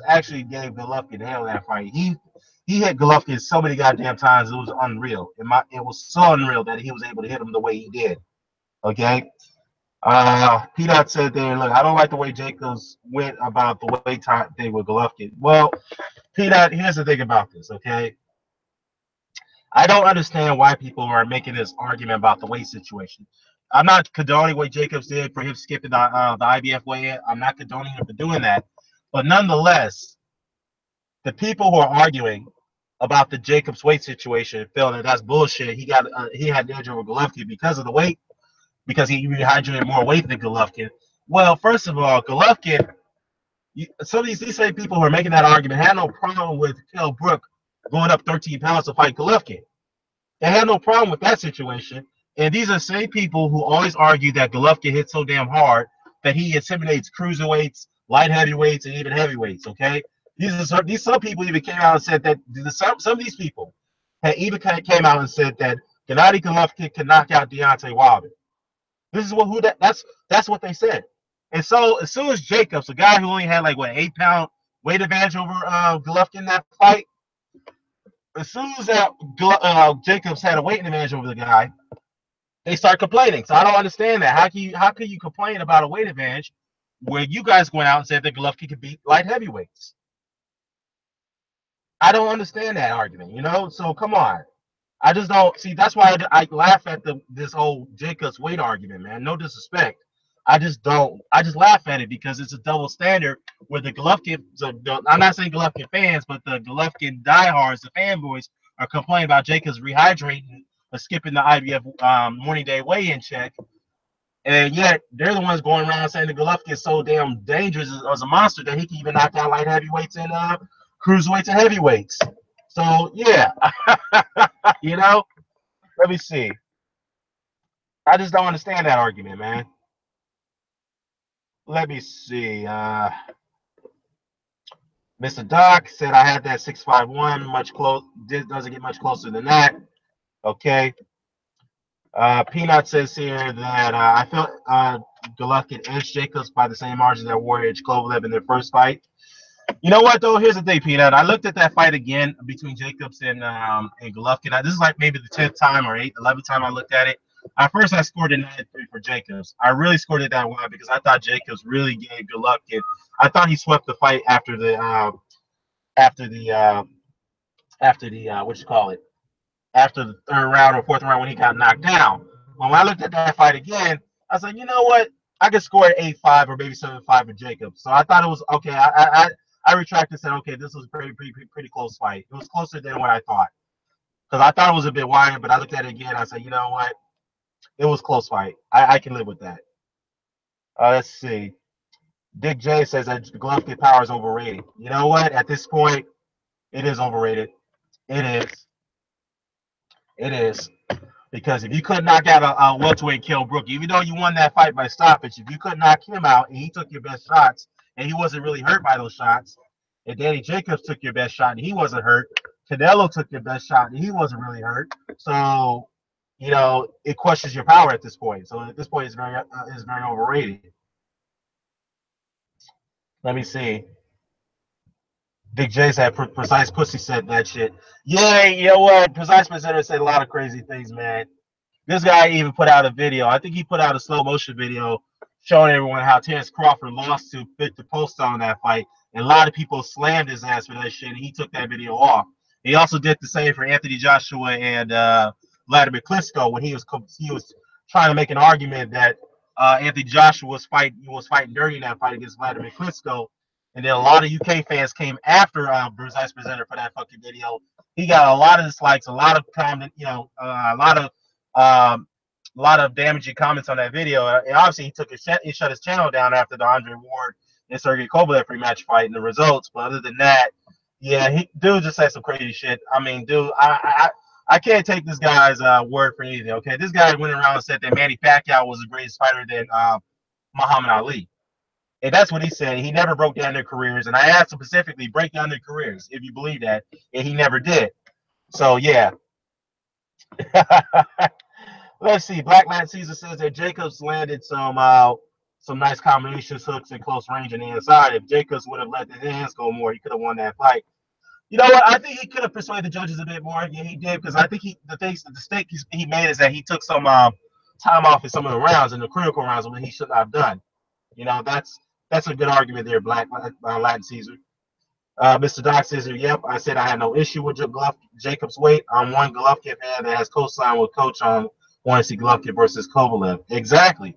actually gave Golovkin hell that fight. He hit Golovkin so many goddamn times, it was unreal. It was so unreal that he was able to hit him the way he did. Okay. Peanut said there, look, I don't like the way Jacobs went about the weight thing with Golovkin. Well, Peanut, here's the thing about this, okay? I don't understand why people are making this argument about the weight situation. I'm not condoning what Jacobs did for him skipping the IBF weigh-in. I'm not condoning him for doing that. But nonetheless, the people who are arguing about the Jacobs weight situation feel that that's bullshit. He had the edge over Golovkin because of the weight, because he rehydrated more weight than Golovkin. Well, first of all, Golovkin, some of these same people who are making that argument had no problem with Kell Brook going up 13 pounds to fight Golovkin. They had no problem with that situation. And these are the same people who always argue that Golovkin hits so damn hard that he intimidates cruiserweights, light heavyweights, and even heavyweights. Okay, these some people even came out and said that some of these people had even came out and said that Gennady Golovkin can knock out Deontay Wilder. This is that's what they said. And so as soon as Jacobs, a guy who only had like what 8-pound weight advantage over Golovkin in that fight, as soon as Jacobs had a weight advantage over the guy, they start complaining. So I don't understand that. How can you complain about a weight advantage where you guys went out and said that Golovkin could beat light heavyweights? I don't understand that argument. So come on. I just don't see. That's why I laugh at this whole Jacobs weight argument, man. No disrespect. I just don't. I just laugh at it because it's a double standard where the Golovkin. I'm not saying Golovkin fans, but the Golovkin diehards, the fanboys, are complaining about Jacobs rehydrating or skipping the IBF morning day weigh-in check. And yet they're the ones going around saying that Golovkin is so damn dangerous as a monster that he can even knock out light heavyweights and cruiserweights and heavyweights. So yeah, you know, let me see. I just don't understand that argument, man. Let me see. Mr. Doc said I had that 651. Much close. Doesn't get much closer than that. Okay. Peanut says here that I felt Golovkin edged Jacobs by the same margin that Warrior edged Kovalev in their first fight. You know what though? Here's the thing, Peanut. I looked at that fight again between Jacobs and Golovkin. This is like maybe the 10th time or 11th time I looked at it. At first, I scored a 9-3 for Jacobs. I really scored it that way because I thought Jacobs really gave Golovkin. I thought he swept the fight after the what you call it, after the third round or fourth round when he got knocked down. When I looked at that fight again, I was like, you know what? I could score an 8-5 or maybe 7-5 for Jacobs. So I thought it was okay. I retracted and said, okay, this was a pretty close fight. It was closer than what I thought because I thought it was a bit wide, but I looked at it again. I said, you know what? It was a close fight. I can live with that. Let's see. Dick J says that Golovkin power is overrated. You know what? At this point, it is overrated. It is. It is. Because if you could knock out a welterweight Kell Brook, even though you won that fight by stoppage, if you could knock him out and he took your best shots and he wasn't really hurt by those shots, and Danny Jacobs took your best shot and he wasn't hurt, Canelo took your best shot and he wasn't really hurt. So, you know, it questions your power at this point. So at this point, it's very overrated. Let me see. Big J said Precise Pussy said that shit. Yeah, you know what? Precise Presenter said a lot of crazy things, man. This guy even put out a video. I think he put out a slow motion video showing everyone how Terrence Crawford lost to Victor Postol on that fight. And a lot of people slammed his ass for that shit. And he took that video off. He also did the same for Anthony Joshua and Vladimir Klitschko when he was trying to make an argument that Anthony Joshua was fighting dirty in that fight against Vladimir Klitschko. And then a lot of UK fans came after Bruce Ice Presenter for that fucking video. He got a lot of dislikes, a lot of comment, a lot of damaging comments on that video. And obviously, he shut his channel down after the Andre Ward and Sergey Kovalev rematch fight and the results. But other than that, yeah, dude just said some crazy shit. I mean, dude, I can't take this guy's word for anything. Okay, this guy went around and said that Manny Pacquiao was a greatest fighter than Muhammad Ali. And that's what he said. He never broke down their careers. And I asked him specifically, break down their careers, if you believe that. And he never did. So, yeah. Let's see. Black Latin Caesar says that Jacobs landed some nice combinations, hooks, in close range on the inside. If Jacobs would have let the hands go more, he could have won that fight. You know what? I think he could have persuaded the judges a bit more. Yeah, he did, because I think the mistake he made is that he took some time off in some of the rounds, and the critical rounds, when he should not have done. You know, that's a good argument there, Black Latin Caesar. Mr. Doc says, yep, I said I had no issue with Jacob's weight. I'm one Golovkin fan that has co-signed with Coach on wanting to see Golovkin versus Kovalev. Exactly.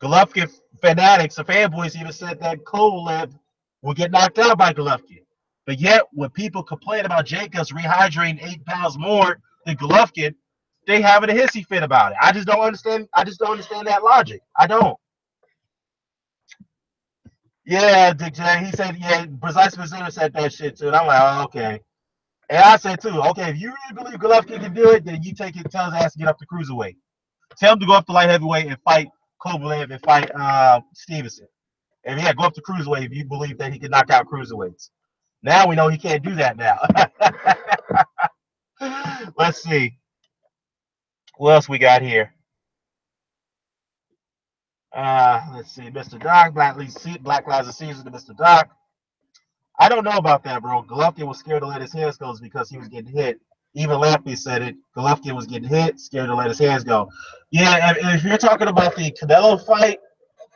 Golovkin fanatics or fanboys even said that Kovalev will get knocked out by Golovkin. But yet, when people complain about Jacobs rehydrating 8 pounds more than Golovkin, they having a hissy fit about it. I just don't understand that logic. I don't. Yeah, Dick J. He said, yeah, Precise Presenter said that shit too. And I'm like, oh, okay. And I said too, okay, if you really believe Golovkin can do it, then you tell his ass to get up to cruiserweight. Tell him to go up to light heavyweight and fight Kovalev and fight Stevenson. And yeah, go up to cruiserweight if you believe that he can knock out cruiserweights. Now we know he can't do that now. Let's see. What else we got here? Let's see. Mr. Doc, Black Lives Caesar to Mr. Doc. I don't know about that, bro. Golovkin was scared to let his hands go because he was getting hit. Even Lampy said it. Golovkin was getting hit, scared to let his hands go. Yeah, if you're talking about the Canelo fight,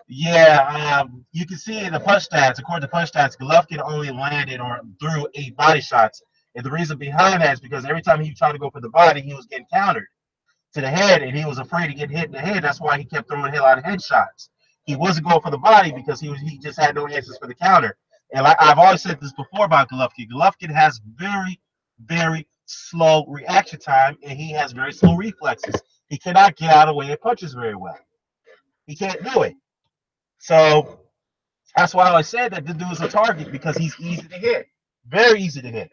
yeah, you can see in the punch stats, according to punch stats, Golovkin only landed or threw 8 body shots. And the reason behind that is because every time he tried to go for the body, he was getting countered to the head, and he was afraid to get hit in the head. That's why he kept throwing a hell out of headshots. He wasn't going for the body because he just had no answers for the counter. And like I've always said this before about Golovkin, Golovkin has very, very slow reaction time, and he has very slow reflexes. He cannot get out of the way of punches very well. He can't do it. So that's why I said that this dude is a target, because he's easy to hit. Very easy to hit.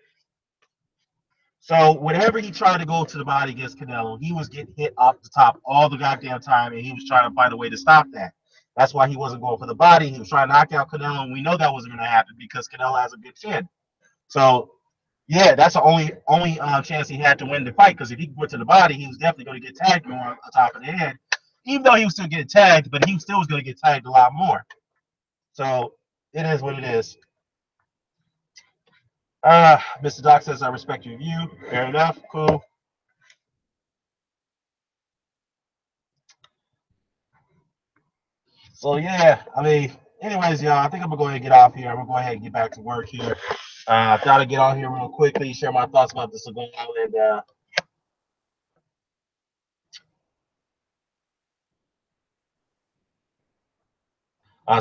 So whenever he tried to go to the body against Canelo, he was getting hit off the top all the goddamn time, and he was trying to find a way to stop that. That's why he wasn't going for the body. He was trying to knock out Canelo, and we know that wasn't going to happen because Canelo has a good chin. So yeah, that's the only chance he had to win the fight, because if he went to the body, he was definitely going to get tagged more on the top of the head. Even though he was still getting tagged, but he still was going to get tagged a lot more. So it is what it is. Mr. Doc says, I respect your view. Fair enough. Cool. So yeah, I mean, anyways, y'all, I think I'm gonna go ahead and get off here. I'm gonna go ahead and get back to work here. I thought I'd get on here real quickly, share my thoughts about the Seagal and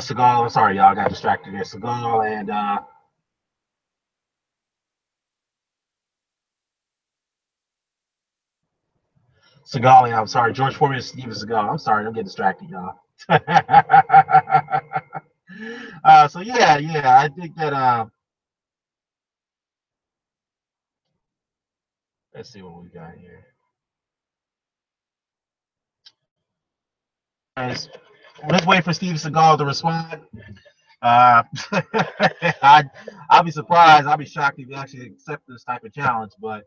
Seagal. I'm sorry, y'all, I got distracted there. Seagal and Seagal. And I'm sorry, George Foreman and Steven Seagal. I'm sorry, don't get distracted, y'all. So yeah, I think that let's see what we got here. Let's wait for Steven Seagal to respond. Uh, I'll be surprised. I'll be shocked if he actually accepts this type of challenge. But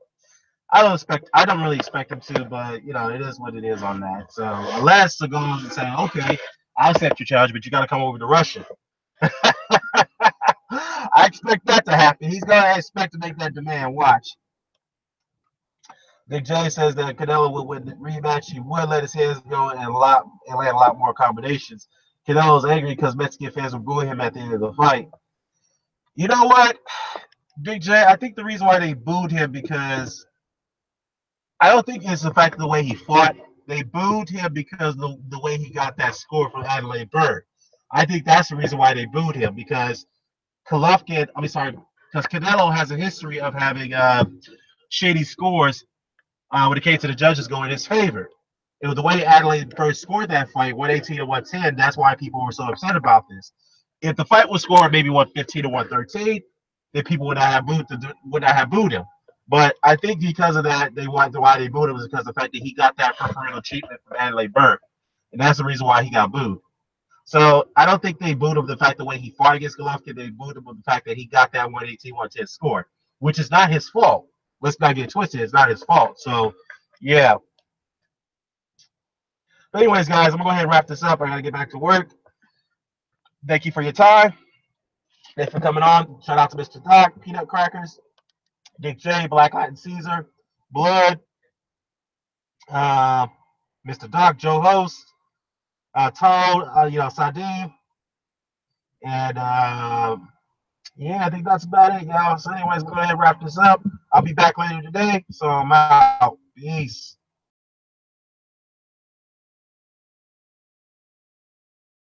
I don't really expect him to. But you know, it is what it is on that. So unless Seagal is saying, okay, I'll accept your challenge, but you got to come over to Russia. I expect that to happen. He's gonna expect to make that demand. Watch. Big J says that Canelo will win the rematch. He would let his hands go and land a lot more combinations. Canelo's angry because Mexican fans were booing him at the end of the fight. You know what, Big J? I think the reason why they booed him because I don't think it's the fact of the way he fought. They booed him because the way he got that score from Adelaide Bird. I think that's the reason why they booed him because because Canelo has a history of having shady scores when it came to the judges going in his favor. It was the way Adelaide first scored that fight, 118 to 110. That's why people were so upset about this. If the fight was scored maybe 115 to 113, then people would not have booed him. But I think because of that, why they booed him was because of the fact that he got that preferential treatment from Adelaide Burke, and that's the reason why he got booed. So I don't think they booed him the fact the way he fought against Golovkin. They booed him with the fact that he got that 118, 110 score, which is not his fault. Let's not get twisted. It's not his fault. So yeah. But anyways, guys, I'm gonna go ahead and wrap this up. I gotta get back to work. Thank you for your time. Thanks for coming on. Shout out to Mr. Doc, Peanut Crackers, Dick J, Black Latin Caesar, Blood, uh, Mr. Doc, Joe Host, Toad, Sadim, and yeah, I think that's about it, y'all. So, anyways, we're going to wrap this up. I'll be back later today, so I'm out. Peace.